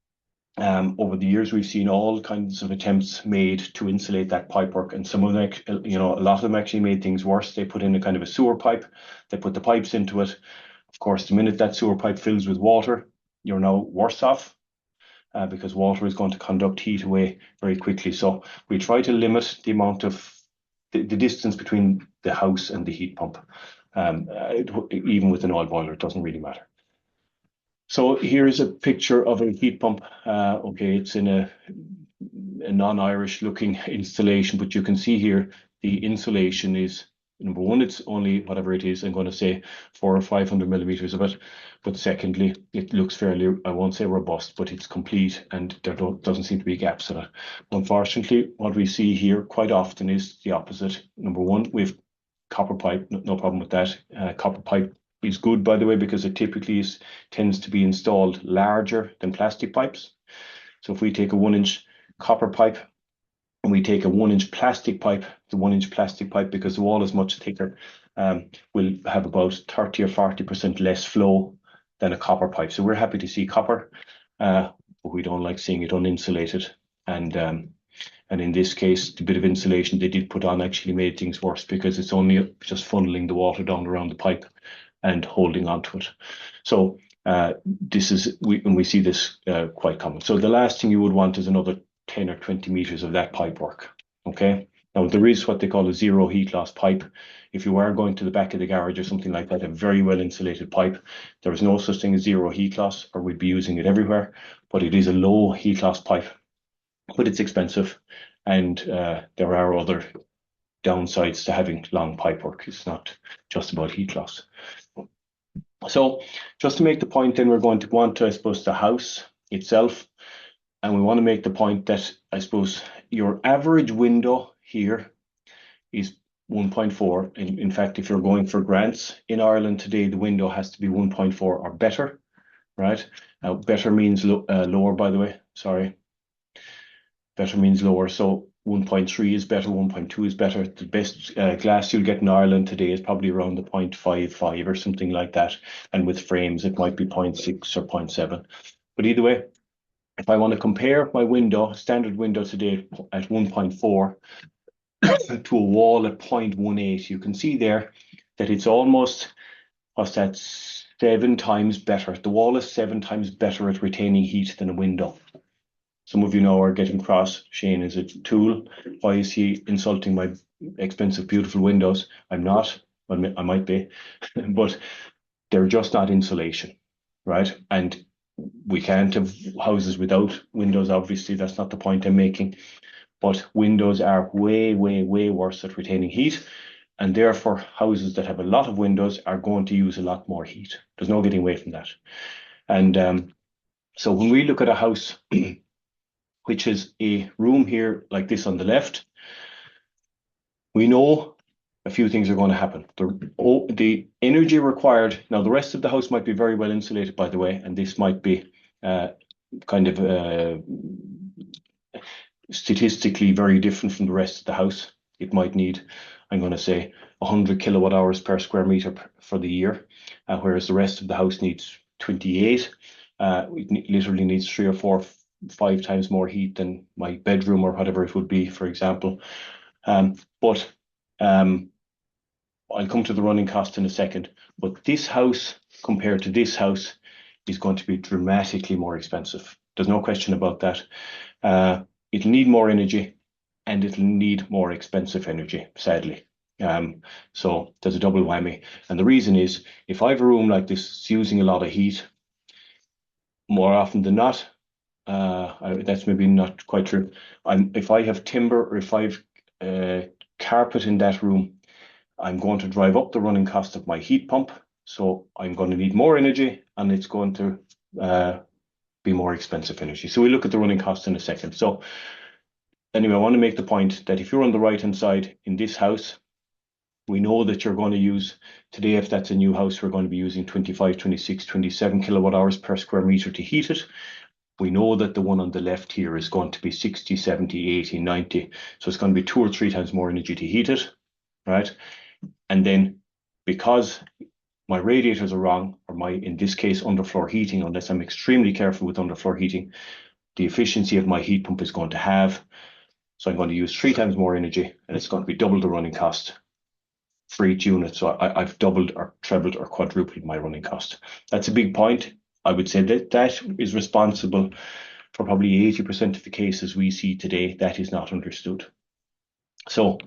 over the years, we've seen all kinds of attempts made to insulate that pipework, and some of them, a lot of them actually made things worse. They put in a kind of a sewer pipe, they put the pipes into it. Of course, the minute that sewer pipe fills with water, you're now worse off because water is going to conduct heat away very quickly. So we try to limit the amount of the distance between the house and the heat pump. Even with an oil boiler, it doesn't really matter. So here's a picture of a heat pump. Okay, it's in a non-Irish looking installation, but you can see here the insulation is, number one, it's only whatever it is, I'm going to say 400 or 500 millimeters of it. But secondly, it looks fairly, I won't say robust, but it's complete, and there doesn't seem to be gaps in it. Unfortunately, what we see here quite often is the opposite. Number one, we've copper pipe, no problem with that. Copper pipe is good, by the way, because it typically tends to be installed larger than plastic pipes. So if we take a 1-inch copper pipe and we take a 1-inch plastic pipe, the 1-inch plastic pipe, because the wall is much thicker, will have about 30 or 40% less flow than a copper pipe. So we're happy to see copper, but we don't like seeing it uninsulated. And in this case, the bit of insulation they did put on actually made things worse, because it's only just funneling the water down around the pipe and holding onto it. So this is, we see this quite common. So the last thing you would want is another 10 or 20 meters of that pipe work. Okay. Now there is what they call a zero heat loss pipe. If you are going to the back of the garage or something like that, a very well insulated pipe, there is no such thing as zero heat loss, or we'd be using it everywhere. But it is a low heat loss pipe. But it's expensive, and there are other downsides to having long pipe work. It's not just about heat loss. So just to make the point, then we're going to go on to, I suppose, the house itself. And we want to make the point that, I suppose, your average window here is 1.4. In fact, if you're going for grants in Ireland today, the window has to be 1.4 or better, right? Now, better means lower, by the way. Sorry. Better means lower. So 1.3 is better, 1.2 is better. The best glass you'll get in Ireland today is probably around the 0.55 or something like that. And with frames, it might be 0.6 or 0.7. But either way, if I want to compare my window, standard window today at 1.4 to a wall at 0.18, you can see there that it's almost, what's that, 7 times better. The wall is 7 times better at retaining heat than a window. Some of you now are getting cross. Shane is a tool. Why is he insulting my expensive, beautiful windows? I'm not. Well, I might be, but they're just not insulation, right? And we can't have houses without windows, obviously. That's not the point I'm making. But windows are way, way, way worse at retaining heat. And therefore, houses that have a lot of windows are going to use a lot more heat. There's no getting away from that. And so when we look at a house, which is a room here like this on the left, we know a few things are going to happen. The energy required, now the rest of the house might be very well insulated, by the way, and this might be kind of statistically very different from the rest of the house. It might need, I'm going to say, 100 kilowatt hours per square meter for the year, whereas the rest of the house needs 28. It literally needs 3 or 4, 5 times more heat than my bedroom or whatever it would be, for example. But I'll come to the running cost in a second. But this house compared to this house is going to be dramatically more expensive. There's no question about that. It'll need more energy, and it'll need more expensive energy, sadly. So there's a double whammy. And the reason is, if I have a room like this, it's using a lot of heat, more often than not, that's maybe not quite true. If I have timber or if I have carpet in that room, I'm going to drive up the running cost of my heat pump. So I'm going to need more energy, and it's going to be more expensive energy. So we look at the running costs in a second. So anyway, I want to make the point that if you're on the right-hand side in this house, we know that you're going to use, today, if that's a new house, we're going to be using 25, 26, 27 kilowatt hours per square meter to heat it. We know that the one on the left here is going to be 60, 70, 80, 90. So it's going to be 2 or 3 times more energy to heat it, right? And then because my radiators are wrong, or my, in this case, underfloor heating, unless I'm extremely careful with underfloor heating, the efficiency of my heat pump is going to halve. So I'm going to use 3 times more energy, and it's going to be double the running cost for each unit. So I've doubled or trebled or quadrupled my running cost. That's a big point. I would say that that is responsible for probably 80% of the cases we see today. That is not understood. So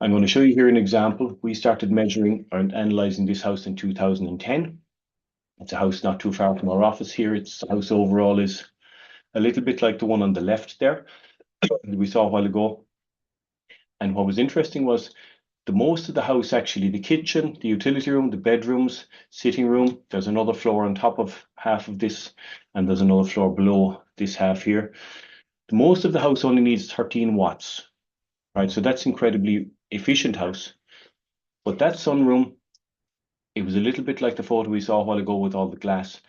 I'm going to show you here an example. We started measuring and analyzing this house in 2010. It's a house not too far from our office here. Its house overall is a little bit like the one on the left there that we saw a while ago. And what was interesting was the most of the house, actually, the kitchen, the utility room, the bedrooms, sitting room, there's another floor on top of half of this, and there's another floor below this half here. The most of the house only needs 13 watts, right? So that's incredibly efficient house. But that sunroom, it was a little bit like the photo we saw a while ago with all the glass.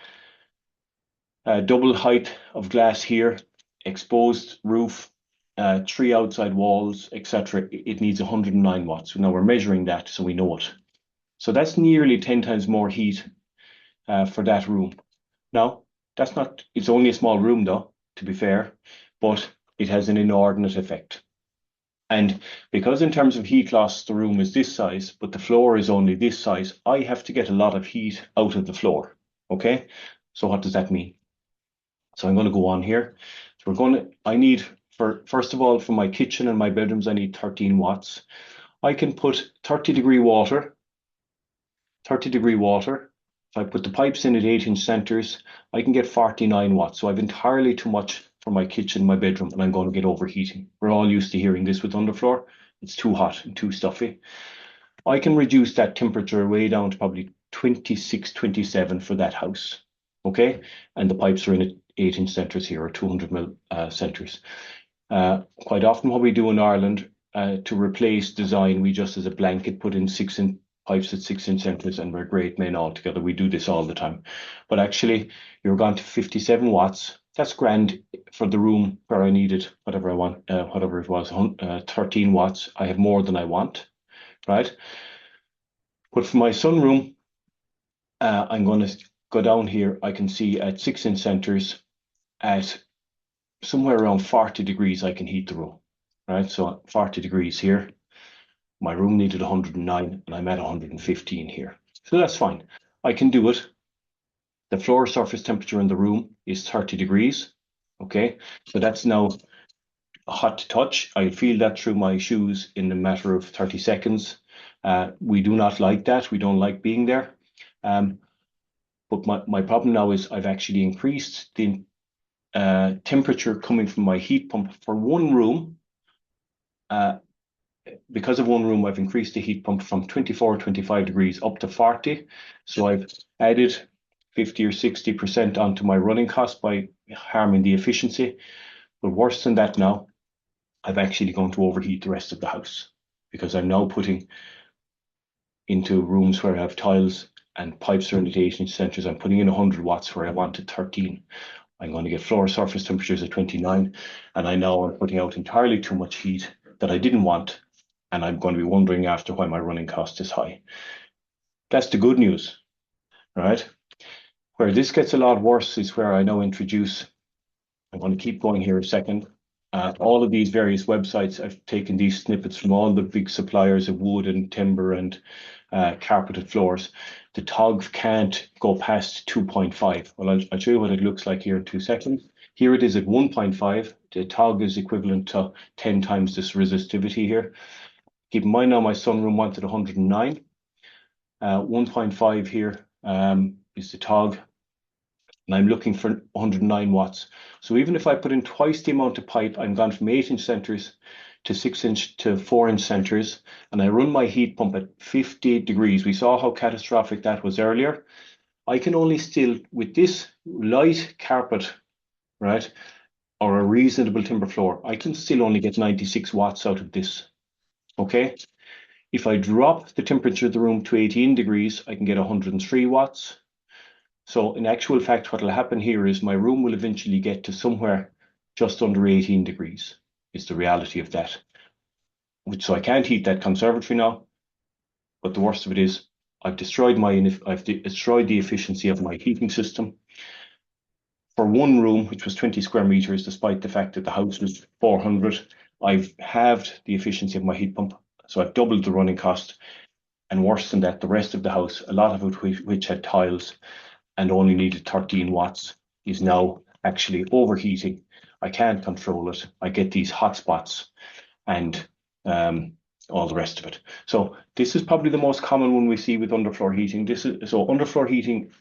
Double height of glass here, exposed roof, 3 outside walls, etc. It needs 109 watts. Now we're measuring that, so we know it. So that's nearly 10 times more heat for that room. Now, that's not, it's only a small room though, to be fair, but it has an inordinate effect. And because in terms of heat loss, the room is this size, but the floor is only this size, I have to get a lot of heat out of the floor. Okay, so what does that mean? So I'm going to go on here. So I need, first of all, for my kitchen and my bedrooms, I need 13 watts. I can put 30-degree water. If I put the pipes in at 8-inch centers, I can get 49 watts. So I've entirely too much for my kitchen, my bedroom, and I'm going to get overheating. We're all used to hearing this with underfloor. It's too hot and too stuffy. I can reduce that temperature way down to probably 26, 27 for that house. Okay, and the pipes are in at 8-inch centers here, or 200 mil centers. Quite often what we do in Ireland, to replace design, we just as a blanket put in 6-inch pipes at 6-inch centers, and we're great men all together. We do this all the time. But actually, you're gone to 57 watts. That's grand for the room where I needed whatever I want, whatever it was, 13 watts. I have more than I want, right? But for my sunroom, I'm going to go down here. I can see at 6-inch centers at somewhere around 40 degrees, I can heat the room, right? So 40 degrees here. My room needed 109 and I'm at 115 here. So that's fine. I can do it. The floor surface temperature in the room is 30 degrees. Okay, so that's now hot to touch. I feel that through my shoes in a matter of 30 seconds. We do not like that. We don't like being there. But my problem now is I've actually increased the temperature coming from my heat pump for one room. Because of one room, I've increased the heat pump from 24, 25 degrees up to 40. So I've added 50 or 60% onto my running cost by harming the efficiency. But worse than that now, I've actually going to overheat the rest of the house because I'm now putting into rooms where I have tiles and pipes are in the 8-inch centers. I'm putting in 100 watts where I wanted 13. I'm going to get floor surface temperatures at 29, and I know I'm putting out entirely too much heat that I didn't want, and I'm going to be wondering after why my running cost is high. That's the good news, right? Where this gets a lot worse is where I now introduce, I'm going to keep going here a second. All of these various websites, I've taken these snippets from all the big suppliers of wood and timber and carpeted floors. The TOG can't go past 2.5. Well, I'll show you what it looks like here in 2 seconds. Here it is at 1.5. The TOG is equivalent to 10 times this resistivity here. Keep in mind now my sunroom wanted 109. 1.5 here is the TOG, and I'm looking for 109 watts. So even if I put in twice the amount of pipe, I'm gone from 8-inch centers to 6-inch to 4-inch centers, and I run my heat pump at 50 degrees. We saw how catastrophic that was earlier. I can only still, with this light carpet, right, or a reasonable timber floor, I can still only get 96 watts out of this, okay? If I drop the temperature of the room to 18 degrees, I can get 103 watts. So in actual fact, what will happen here is my room will eventually get to somewhere just under 18 degrees, is the reality of that. So I can't heat that conservatory now. but the worst of it is I've destroyed the efficiency of my heating system. For one room, which was 20 square meters, despite the fact that the house was 400, I've halved the efficiency of my heat pump. So I've doubled the running cost. And worse than that, the rest of the house, a lot of it which had tiles and only needed 13 watts, is now actually overheating. I can't control it. I get these hot spots and all the rest of it. So this is probably the most common one we see with underfloor heating. So underfloor heating,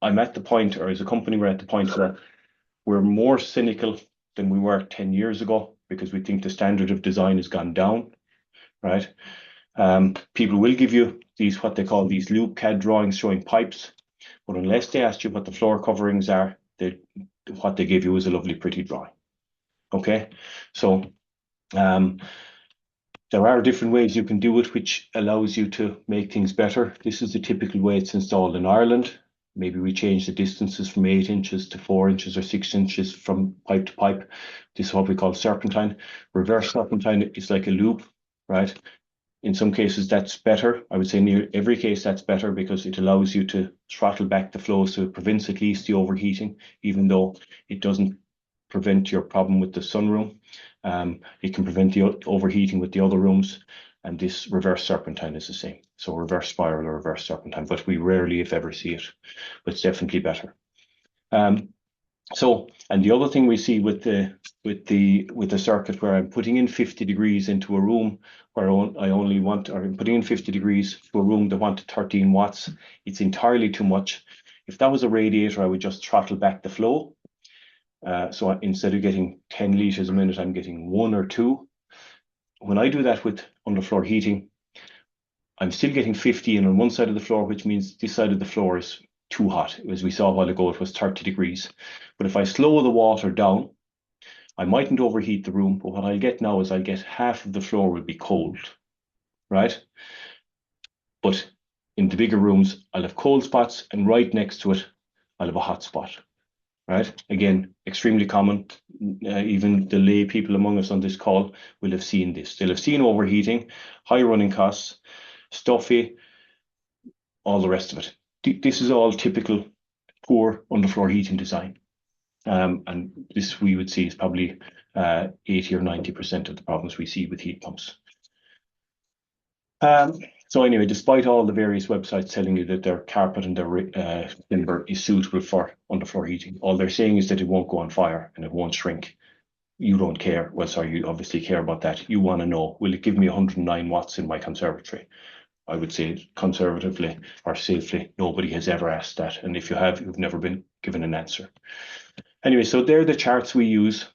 I'm at the point, or as a company, we're at the point where we're more cynical than we were 10 years ago because we think the standard of design has gone down, right? People will give you these, what they call these loop CAD drawings showing pipes, but unless they ask you what the floor coverings are, what they give you is a lovely, pretty drawing. Okay, so there are different ways you can do it, which allows you to make things better. This is the typical way it's installed in Ireland. Maybe we change the distances from 8 inches to 4 inches or 6 inches from pipe to pipe. This is what we call serpentine. Reverse serpentine is like a loop, right? In some cases, that's better. I would say near every case, that's better because it allows you to throttle back the flow, so it prevents at least the overheating, even though it doesn't prevent your problem with the sunroom. It can prevent the overheating with the other rooms, and this reverse serpentine is the same. So reverse spiral or reverse serpentine, but we rarely, if ever, see it. But it's definitely better. And the other thing we see with the circuit where I'm putting in 50 degrees into a room where I'm putting in 50 degrees to a room that wanted 13 watts, it's entirely too much. If that was a radiator, I would just throttle back the flow. So instead of getting 10 liters a minute, I'm getting 1 or 2. When I do that with underfloor heating, I'm still getting 50 in on one side of the floor, which means this side of the floor is too hot. As we saw a while ago, it was 30 degrees. But if I slow the water down, I mightn't overheat the room, but what I'll get now is I'll get half of the floor will be cold, right? But in the bigger rooms, I'll have cold spots, and right next to it, I'll have a hot spot, right? Again, extremely common. Even the lay people among us on this call will have seen this. They'll have seen overheating, high running costs, stuffy, all the rest of it. This is all typical poor underfloor heating design. And this we would see is probably 80 or 90% of the problems we see with heat pumps. So anyway, despite all the various websites telling you that their carpet and their timber is suitable for underfloor heating, all they're saying is that it won't go on fire and it won't shrink. You don't care. Well, sorry, you obviously care about that. You want to know, will it give me 109 watts in my conservatory? I would say conservatively or safely, nobody has ever asked that. And if you have, you've never been given an answer. Anyway, so they're the charts we use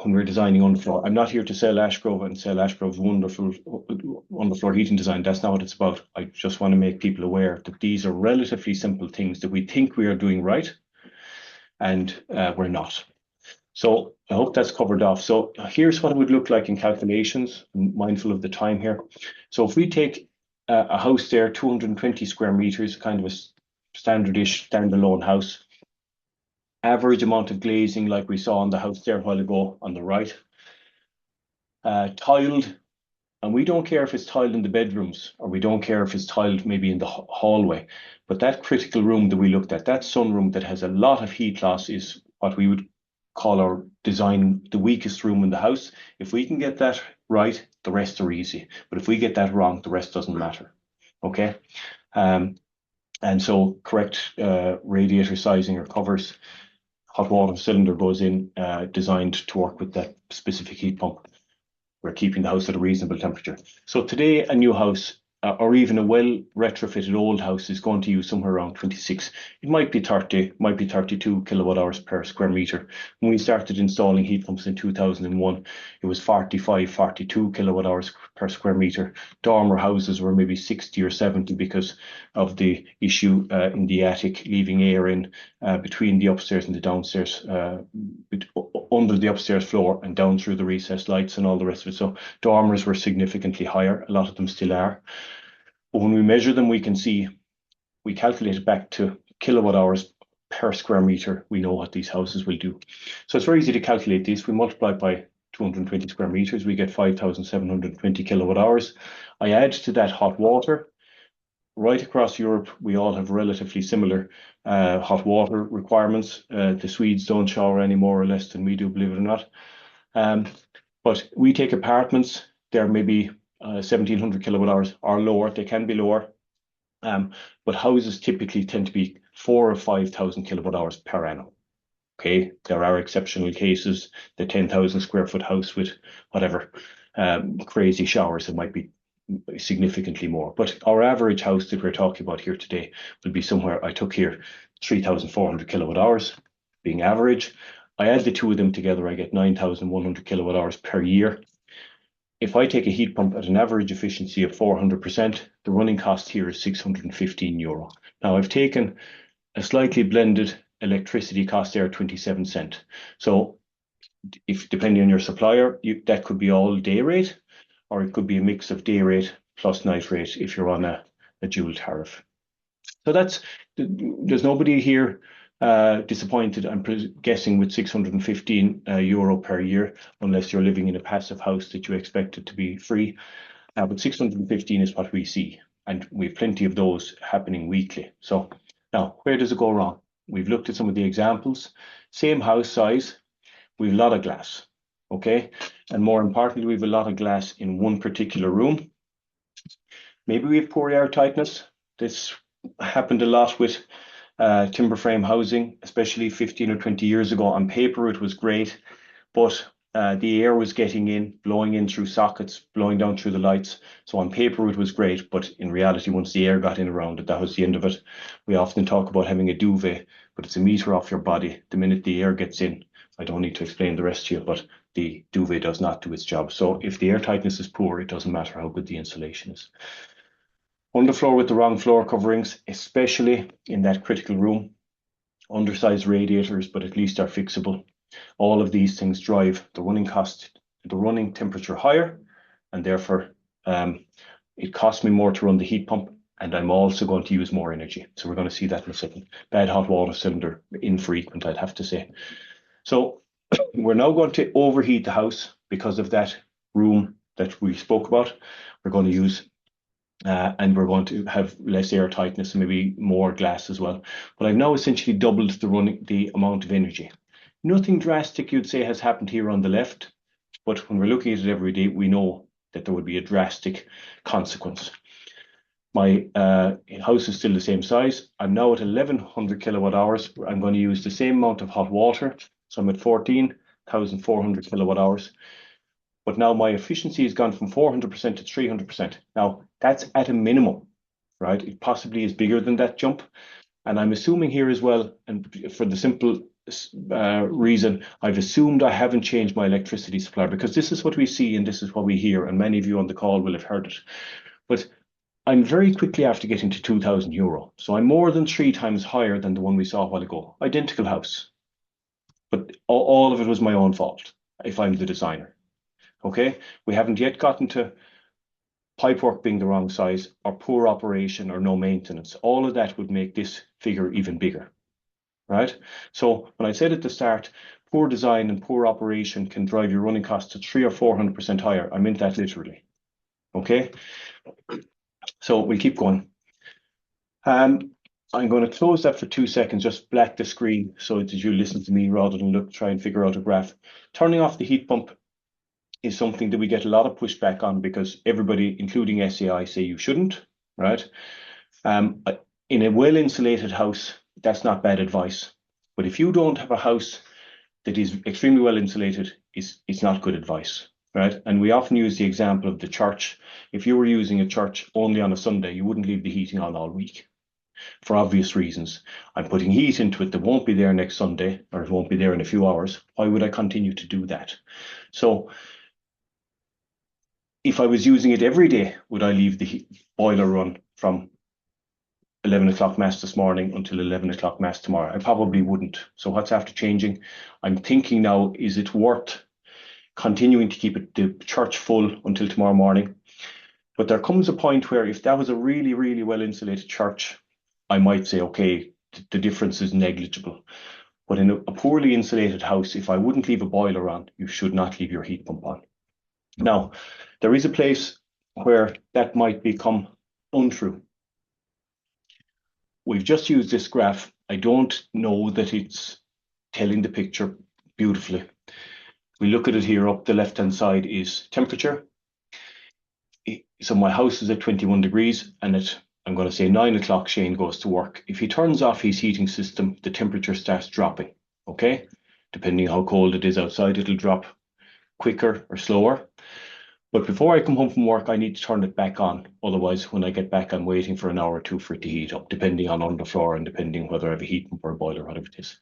when we're designing underfloor. I'm not here to sell Ashgrove and sell Ashgrove's wonderful underfloor heating design. That's not what it's about. I just want to make people aware that these are relatively simple things that we think we are doing right, and we're not. So I hope that's covered off. So here's what it would look like in calculations. I'm mindful of the time here. So if we take a house there, 220 square meters, kind of a standardish standalone house, average amount of glazing like we saw on the house there a while ago on the right, tiled, and we don't care if it's tiled in the bedrooms or we don't care if it's tiled maybe in the hallway, but that critical room that we looked at, that sunroom that has a lot of heat loss, is what we would call our design the weakest room in the house. If we can get that right, the rest are easy, but if we get that wrong, the rest doesn't matter. Okay, and so correct radiator sizing or covers, hot water cylinder goes in, designed to work with that specific heat pump. We're keeping the house at a reasonable temperature. So today, a new house or even a well retrofitted old house is going to use somewhere around 26. It might be 30, might be 32 kilowatt hours per square meter. When we started installing heat pumps in 2001, it was 45, 42 kilowatt hours per square meter. Dormer houses were maybe 60 or 70 because of the issue in the attic, leaving air in between the upstairs and the downstairs, under the upstairs floor and down through the recessed lights and all the rest of it. So dormers were significantly higher. A lot of them still are. But when we measure them, we can see, we calculate it back to kilowatt hours per square meter. We know what these houses will do. So it's very easy to calculate this. We multiply it by 220 square meters. We get 5,720 kilowatt hours. I add to that hot water. right across Europe, we all have relatively similar hot water requirements. The Swedes don't shower any more or less than we do, believe it or not. Um, but we take apartments, they're maybe 1700 kilowatt hours or lower. They can be lower. Um, but houses typically tend to be 4 or 5,000 kilowatt hours per annum. Okay, there are exceptional cases, the 10,000 square foot house with whatever crazy showers, it might be significantly more. But our average house that we're talking about here today will be somewhere, I took here 3,400 kilowatt hours being average. I add the two of them together, I get 9,100 kilowatt hours per year. If I take a heat pump at an average efficiency of 400%, the running cost here is €615. Now I've taken a slightly blended electricity cost there, 27 cent. So if depending on your supplier, that could be all day rate, or it could be a mix of day rate plus night rate if you're on a dual tariff. So there's nobody here disappointed, I'm guessing, with €615 per year, unless you're living in a passive house that you expect it to be free. But 615 is what we see, and we have plenty of those happening weekly. So now, where does it go wrong? We've looked at some of the examples. Same house size, we've a lot of glass, okay? And more importantly, we've a lot of glass in one particular room. Maybe we have poor air tightness. This happened a lot with timber frame housing, especially 15 or 20 years ago. On paper, it was great, but the air was getting in, blowing in through sockets, blowing down through the lights. So on paper, it was great, but in reality, once the air got in around it, that was the end of it. We often talk about having a duvet, but it's a meter off your body. The minute the air gets in, I don't need to explain the rest to you, but the duvet does not do its job. So if the air tightness is poor, it doesn't matter how good the insulation is. Underfloor with the wrong floor coverings, especially in that critical room. Undersized radiators, but at least are fixable. All of these things drive the running cost, the running temperature higher, and therefore it costs me more to run the heat pump, and I'm also going to use more energy. So we're going to see that in a second. Bad hot water cylinder, infrequent, I'd have to say. So we're now going to overheat the house because of that room that we spoke about. We're going to use and we're going to have less air tightness and maybe more glass as well. But I've now essentially doubled the amount of energy. Nothing drastic you'd say has happened here on the left, but when we're looking at it every day, we know that there would be a drastic consequence. My house is still the same size. I'm now at 1,100 kilowatt hours. I'm going to use the same amount of hot water. So I'm at 14,400 kilowatt hours. But now my efficiency has gone from 400% to 300%. Now, that's at a minimum, right? It possibly is bigger than that jump. And I'm assuming here as well, and for the simple reason, I've assumed I haven't changed my electricity supplier, because this is what we see and this is what we hear, and many of you on the call will have heard it. But I'm very quickly after getting to €2,000. So I'm more than 3 times higher than the one we saw a while ago. Identical house. But all of it was my own fault, if I'm the designer. Okay, we haven't yet gotten to pipework being the wrong size or poor operation or no maintenance. All of that would make this figure even bigger, right? So when I said at the start, poor design and poor operation can drive your running costs to 300 or 400% higher. I meant that literally. Okay, so we'll keep going. I'm going to close that for 2 seconds, just black the screen so that you listen to me rather than try and figure out a graph. Turning off the heat pump is something that we get a lot of pushback on because everybody, including SAI, say you shouldn't, right? In a well-insulated house, that's not bad advice. But if you don't have a house that is extremely well insulated, it's not good advice, right? And we often use the example of the church. If you were using a church only on a Sunday, you wouldn't leave the heating on all week for obvious reasons. I'm putting heat into it that won't be there next Sunday, or it won't be there in a few hours. Why would I continue to do that? So if I was using it every day, would I leave the boiler run from 11 o'clock mass this morning until 11 o'clock mass tomorrow? I probably wouldn't. So what's after changing? I'm thinking now, is it worth continuing to keep the church full until tomorrow morning? But there comes a point where if that was a really, really well insulated church, I might say, okay, the difference is negligible. But in a poorly insulated house, if I wouldn't leave a boiler on, you should not leave your heat pump on. Now, there is a place where that might become untrue. we've just used this graph. I don't know that it's telling the picture beautifully. We look at it here, up the left-hand side is temperature. So my house is at 21 degrees, and I'm going to say 9 o'clock, Shane goes to work. If he turns off his heating system, the temperature starts dropping, okay? Depending how cold it is outside, it'll drop quicker or slower. But before I come home from work, I need to turn it back on. Otherwise, when I get back, I'm waiting for an hour or two for it to heat up, depending on underfloor and depending whether I have a heat pump or a boiler, whatever it is.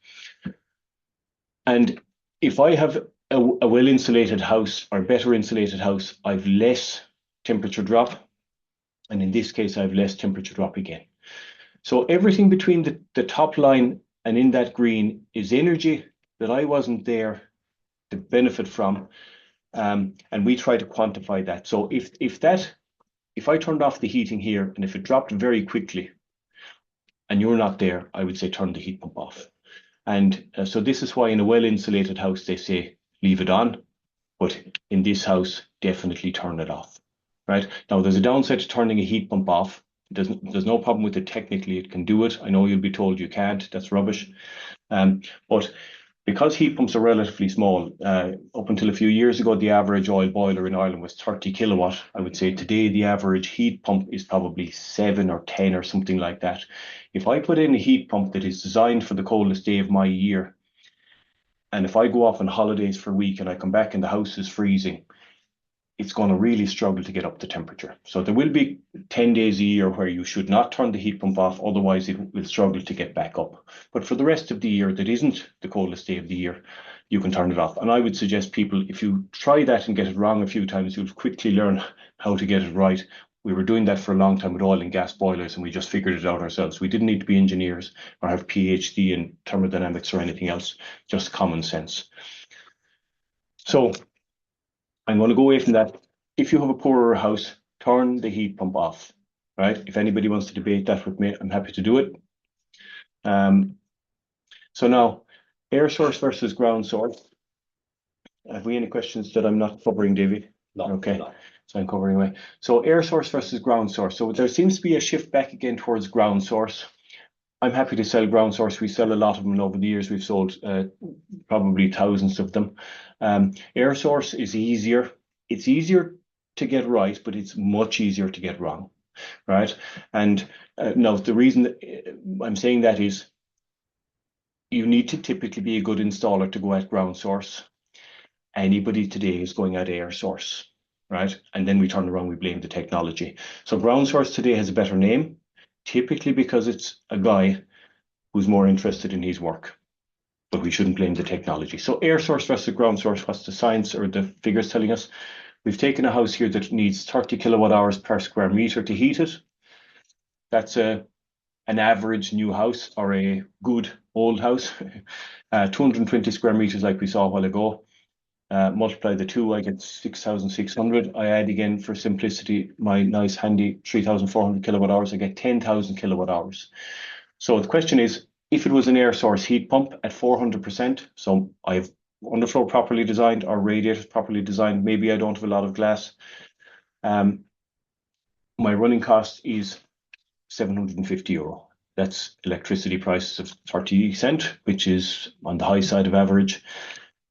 And if I have a well-insulated house or better insulated house, I've less temperature drop. And in this case, I have less temperature drop again. So everything between the top line and in that green is energy that I wasn't there to benefit from. And we try to quantify that. So if I turned off the heating here and if it dropped very quickly and you're not there, I would say turn the heat pump off. And so this is why in a well-insulated house, they say leave it on. But in this house, definitely turn it off. Right? Now, there's a downside to turning a heat pump off. There's no problem with it technically. It can do it. I know you'll be told you can't. That's rubbish. But because heat pumps are relatively small, up until a few years ago, the average oil boiler in Ireland was 30 kilowatt. I would say today the average heat pump is probably 7 or 10 or something like that. If I put in a heat pump that is designed for the coldest day of my year, and if I go off on holidays for a week and I come back and the house is freezing, it's going to really struggle to get up the temperature. So there will be 10 days a year where you should not turn the heat pump off, otherwise it will struggle to get back up. But for the rest of the year that isn't the coldest day of the year, you can turn it off. And I would suggest people, if you try that and get it wrong a few times, you'll quickly learn how to get it right. We were doing that for a long time with oil and gas boilers, and we just figured it out ourselves. We didn't need to be engineers or have PhD in thermodynamics or anything else, just common sense. So I'm going to go away from that. If you have a poorer house, turn the heat pump off, right? If anybody wants to debate that with me, I'm happy to do it. So now, air source versus ground source. Have we any questions that I'm not covering, Davy? No. Okay, No. so I'm covering away. So air source versus ground source. So there seems to be a shift back again towards ground source. I'm happy to sell ground source. We sell a lot of them, and over the years. We've sold probably thousands of them. Air source is easier. It's easier to get right, but it's much easier to get wrong, right? And now the reason that I'm saying that is you need to typically be a good installer to go at ground source. Anybody today is going at air source, right? And then we turn around, we blame the technology. So ground source today has a better name, typically because it's a guy who's more interested in his work. But we shouldn't blame the technology. So air source versus ground source, what's the science or the figures telling us? We've taken a house here that needs 30 kilowatt hours per square meter to heat it. That's an average new house or a good old house. 220 square meters like we saw a while ago. Multiply the two, I get 6,600. I add again, for simplicity, my nice handy 3,400 kilowatt hours. I get 10,000 kilowatt hours. So the question is, if it was an air source heat pump at 400%, so I've underfloor properly designed or radiators properly designed, maybe I don't have a lot of glass. My running cost is €750. That's electricity prices of 30 cent, which is on the high side of average.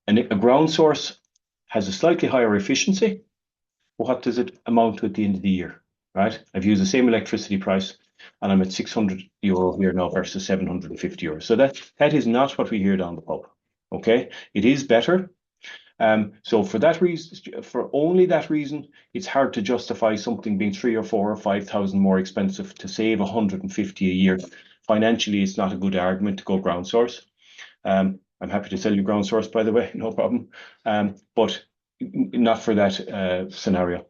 And a ground source has a slightly higher efficiency. But what does it amount to at the end of the year, right? I've used the same electricity price and I'm at €600 here now versus €750. So that is not what we hear down the pub, okay? It is better. So for that reason, for only that reason, it's hard to justify something being 3 or 4 or 5,000 more expensive to save 150 a year. Financially, it's not a good argument to go ground source. I'm happy to sell you ground source, by the way, no problem. But not for that scenario.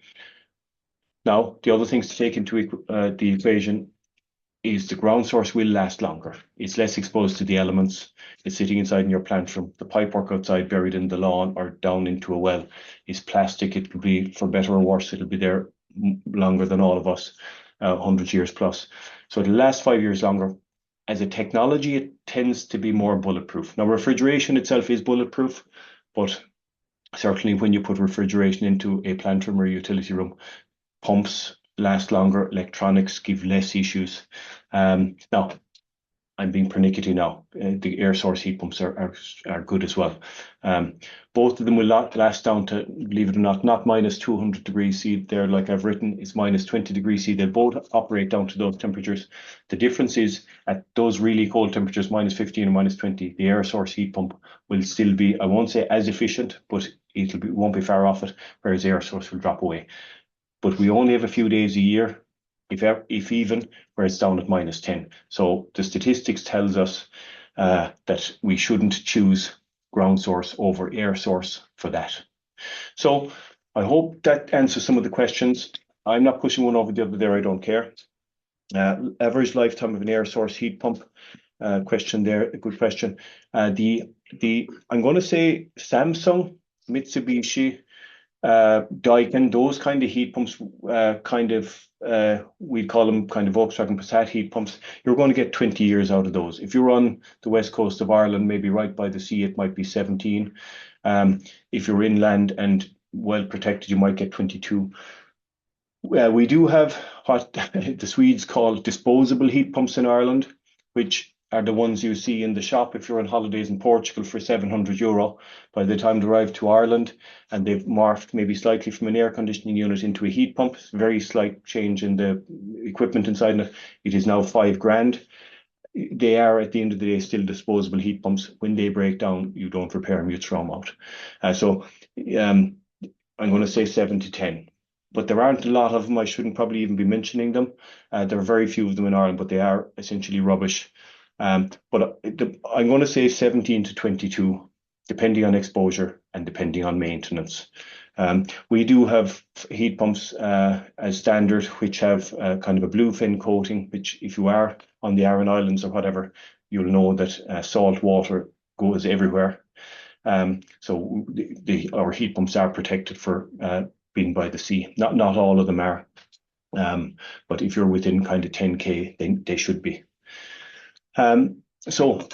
Now, the other things to take into the equation is the ground source will last longer. It's less exposed to the elements. It's sitting inside in your plant room. The pipework outside buried in the lawn or down into a well is plastic. It could be, for better or worse, it'll be there longer than all of us, 100 years plus. So it'll last 5 years longer. As a technology, it tends to be more bulletproof. Now, refrigeration itself is bulletproof, but certainly when you put refrigeration into a plant room or utility room, pumps last longer, electronics give less issues. Now, I'm being pernickety now. The air source heat pumps are good as well. Both of them will last down to, believe it or not minus 200 degrees C. There, like I've written, it's minus 20 degrees C. They'll both operate down to those temperatures. The difference is at those really cold temperatures, minus 15 or minus 20, the air source heat pump will still be, I won't say as efficient, but won't be far off it, whereas air source will drop away. But we only have a few days a year, if even, where it's down at minus 10. So the statistics tells us that we shouldn't choose ground source over air source for that. So I hope that answers some of the questions. I'm not pushing one over the other there, I don't care. Average lifetime of an air source heat pump question there, a good question. I'm going to say Samsung, Mitsubishi, Daikin, those kind of heat pumps, we call them kind of Volkswagen Passat heat pumps. You're going to get 20 years out of those. If you're on the west coast of Ireland, maybe right by the sea, it might be 17. If you're inland and well protected, you might get 22. We do have what the Swedes call disposable heat pumps in Ireland, which are the ones you see in the shop if you're on holidays in Portugal for €700. By the time they arrive to Ireland, and they've morphed maybe slightly from an air conditioning unit into a heat pump, very slight change in the equipment inside it. It is now $5,000. They are, at the end of the day, still disposable heat pumps. When they break down, you don't repair them, you throw them out. I'm going to say 7 to 10. But there aren't a lot of them. I shouldn't probably even be mentioning them. There are very few of them in Ireland, but they are essentially rubbish. But I'm going to say 17 to 22, depending on exposure and depending on maintenance. We do have heat pumps as standard, which have kind of a blue fin coating, which if you are on the Aran Islands or whatever, you'll know that salt water goes everywhere. So our heat pumps are protected for being by the sea. Not all of them are, but if you're within kind of 10K, then they should be. So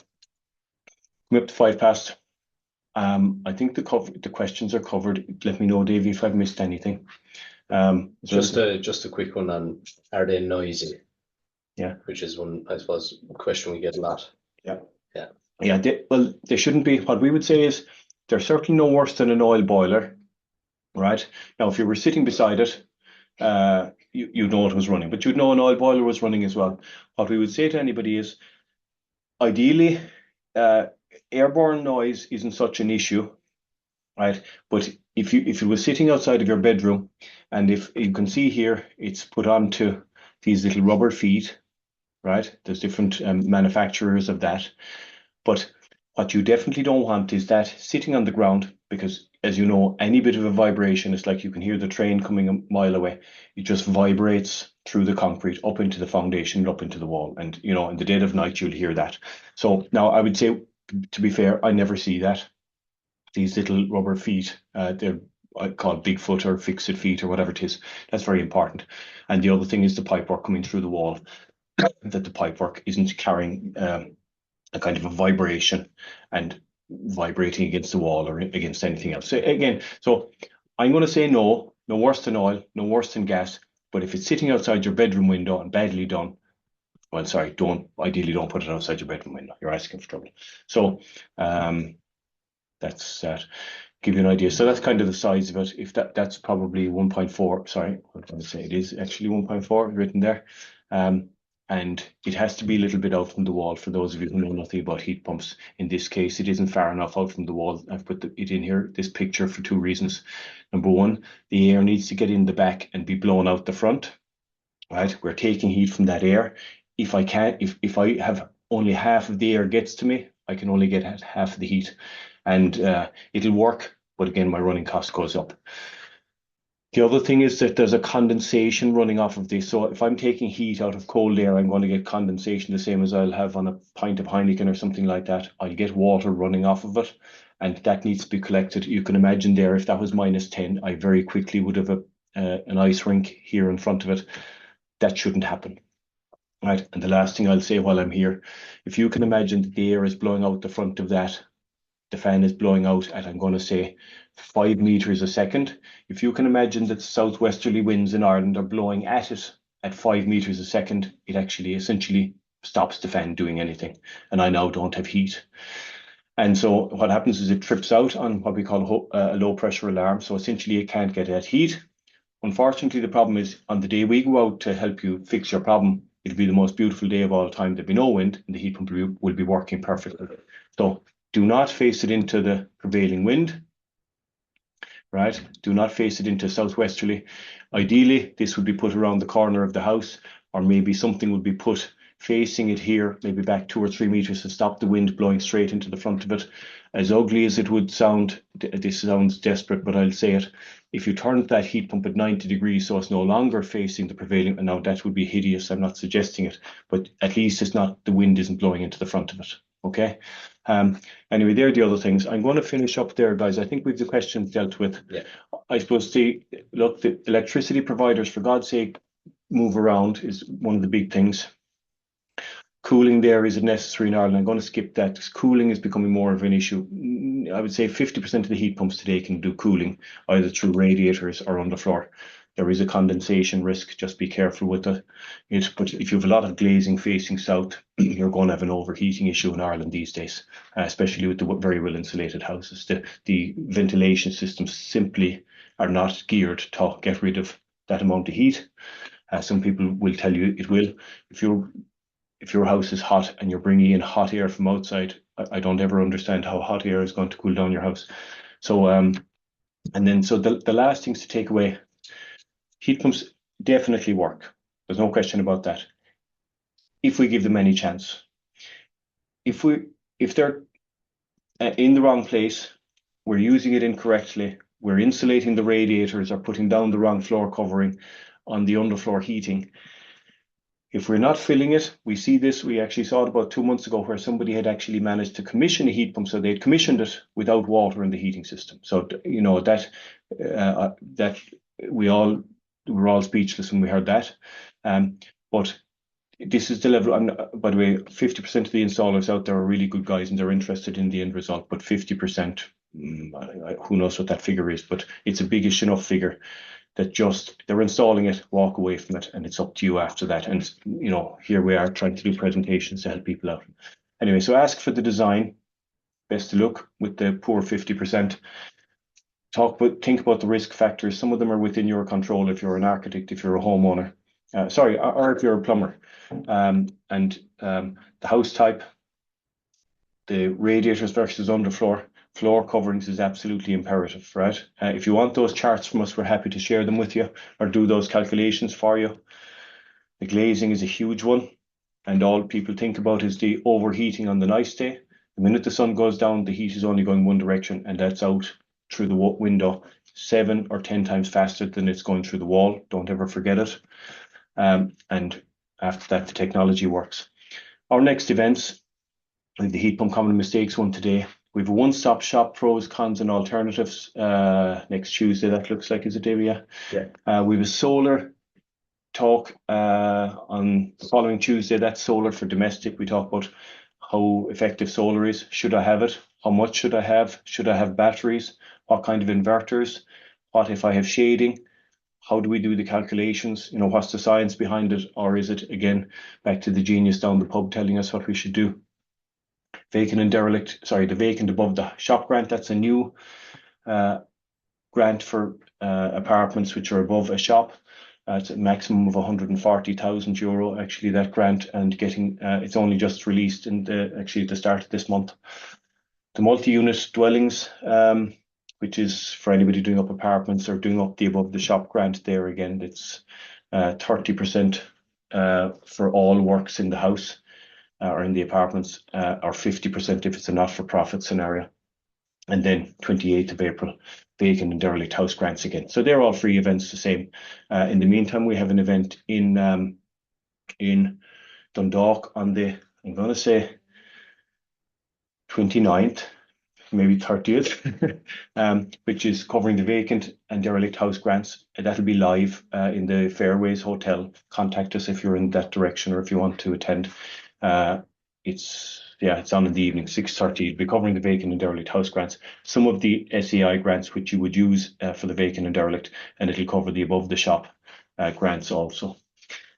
we're up to 5 past. I think the questions are covered. Let me know, Davey, if I've missed anything. Just a quick one on, are they noisy? Yeah. Which is one, I suppose, question we get a lot. Yeah. They shouldn't be. What we would say is they're certainly no worse than an oil boiler, right? Now, if you were sitting beside it, you'd know it was running, but you'd know an oil boiler was running as well. What we would say to anybody is, ideally, airborne noise isn't such an issue, right? But if you were sitting outside of your bedroom, and if you can see here, it's put onto these little rubber feet, right? There's different manufacturers of that. But what you definitely don't want is that sitting on the ground, because as you know, any bit of a vibration, it's like you can hear the train coming a mile away. It just vibrates through the concrete, up into the foundation, up into the wall. And, you know, in the dead of night, you'll hear that. So now I would say, to be fair, I never see that. These little rubber feet, they're called Bigfoot or Fix-It feet or whatever it is. That's very important. And the other thing is the pipework coming through the wall, that the pipework isn't carrying a kind of a vibration and vibrating against the wall or against anything else. So again, so I'm going to say no worse than oil, no worse than gas. But if it's sitting outside your bedroom window and badly done, well, sorry, ideally don't put it outside your bedroom window. You're asking for trouble. So that's that. Give you an idea. So that's kind of the size of it. If that's probably 1.4. Sorry, what did I say? It is actually 1.4 written there. And it has to be a little bit out from the wall for those of you who know nothing about heat pumps. In this case, it isn't far enough out from the wall. I've put it in here, this picture, for two reasons. Number one, the air needs to get in the back and be blown out the front, right? We're taking heat from that air. If I have only half of the air gets to me, I can only get half of the heat. And it'll work, but again, my running cost goes up. The other thing is that there's a condensation running off of this. So if I'm taking heat out of cold air, I'm going to get condensation the same as I'll have on a pint of Heineken or something like that. I'll get water running off of it, and that needs to be collected. You can imagine there, if that was minus 10, I very quickly would have an ice rink here in front of it. That shouldn't happen. Right. And the last thing I'll say while I'm here, if you can imagine that the air is blowing out the front of that, the fan is blowing out at, I'm going to say, 5 meters a second. If you can imagine that southwesterly winds in Ireland are blowing at it at 5 meters a second, it actually essentially stops the fan doing anything, and I now don't have heat. And so what happens is it trips out on what we call a low pressure alarm. So essentially it can't get that heat. Unfortunately, the problem is on the day we go out to help you fix your problem, it'll be the most beautiful day of all time. There'll be no wind and the heat pump will be working perfectly. So do not face it into the prevailing wind, right? Do not face it into southwesterly. Ideally, this would be put around the corner of the house, or maybe something would be put facing it here, maybe back 2 or 3 meters to stop the wind blowing straight into the front of it. As ugly as it would sound, this sounds desperate, but I'll say it. If you turn that heat pump at 90 degrees so it's no longer facing the prevailing, and now that would be hideous, I'm not suggesting it, but at least it's not, the wind isn't blowing into the front of it, okay? Anyway, there are the other things. I'm going to finish up there, guys. I think we've the questions dealt with. Yeah. I suppose the electricity providers, for God's sake, move around is one of the big things. Cooling there is necessary in Ireland. I'm going to skip that because cooling is becoming more of an issue. I would say 50% of the heat pumps today can do cooling, either through radiators or underfloor. There is a condensation risk. Just be careful with it. But if you have a lot of glazing facing south, you're going to have an overheating issue in Ireland these days, especially with the very well insulated houses. The ventilation systems simply are not geared to get rid of that amount of heat. Some people will tell you it will. If your house is hot and you're bringing in hot air from outside, I don't ever understand how hot air is going to cool down your house. So, and then the last things to take away, heat pumps definitely work. There's no question about that. If we give them any chance. If they're in the wrong place, we're using it incorrectly, we're insulating the radiators or putting down the wrong floor covering on the underfloor heating. If we're not filling it, we see this. We actually saw it about 2 months ago where somebody had actually managed to commission a heat pump. So they'd commissioned it without water in the heating system. So, you know, that we were all speechless when we heard that. But this is the level. By the way, 50% of the installers out there are really good guys and they're interested in the end result. But 50%, who knows what that figure is, but it's a biggish enough figure that just they're installing it, walk away from it, and it's up to you after that. And you know, here we are trying to do presentations to help people out. Anyway, so ask for the design. Best to look with the poor 50%. Think about the risk factors. Some of them are within your control if you're an architect, if you're a homeowner, or if you're a plumber. The house type, the radiators versus underfloor. Floor coverings is absolutely imperative, right? If you want those charts from us, we're happy to share them with you or do those calculations for you. The glazing is a huge one, and all people think about is the overheating on the nice day. The minute the sun goes down, the heat is only going one direction, and that's out through the window 7 or 10 times faster than it's going through the wall. Don't ever forget it. And after that, the technology works. Our next events, we have the heat pump common mistakes one today. We have a one-stop shop, pros, cons, and alternatives next Tuesday. That looks like, is it, David? Yeah. We have a solar talk on the following Tuesday. That's solar for domestic. We talk about how effective solar is. Should I have it? How much should I have? Should I have batteries? What kind of inverters? What if I have shading? How do we do the calculations? You know, what's the science behind it? Or is it, again, back to the genius down the pub telling us what we should do? Vacant and derelict, sorry, the vacant above the shop grant, that's a new grant for apartments which are above a shop. It's a maximum of €140,000, actually, that grant, and it's only just released actually at the start of this month. The multi-unit dwellings, which is for anybody doing up apartments or doing up the above the shop grant, there again, it's 30% for all works in the house. Or in the apartments, or 50% if it's a not-for-profit scenario. And then 28th of April, vacant and derelict house grants again. So they're all free events, the same. In the meantime, we have an event in Dundalk on I'm going to say 29th, maybe 30th, which is covering the vacant and derelict house grants. That'll be live in the Fairways Hotel. Contact us if you're in that direction or if you want to attend. It's on in the evening, 6:30. It'll be covering the vacant and derelict house grants, some of the SEI grants which you would use for the vacant and derelict, and it'll cover the above the shop grants also.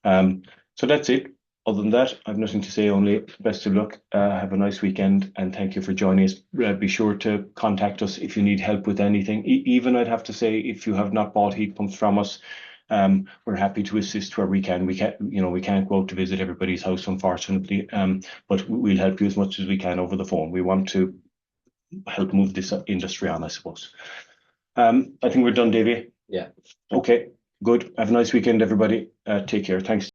So that's it. Other than that, I've nothing to say, only best of luck. Have a nice weekend, and thank you for joining us. Be sure to contact us if you need help with anything. Even I'd have to say, if you have not bought heat pumps from us, we're happy to assist where we can. We can't go out to visit everybody's house, unfortunately, but we'll help you as much as we can over the phone. We want to help move this industry on, I suppose. I think we're done, Davey. Yeah. Okay, good. Have a nice weekend, everybody. Take care. Thanks.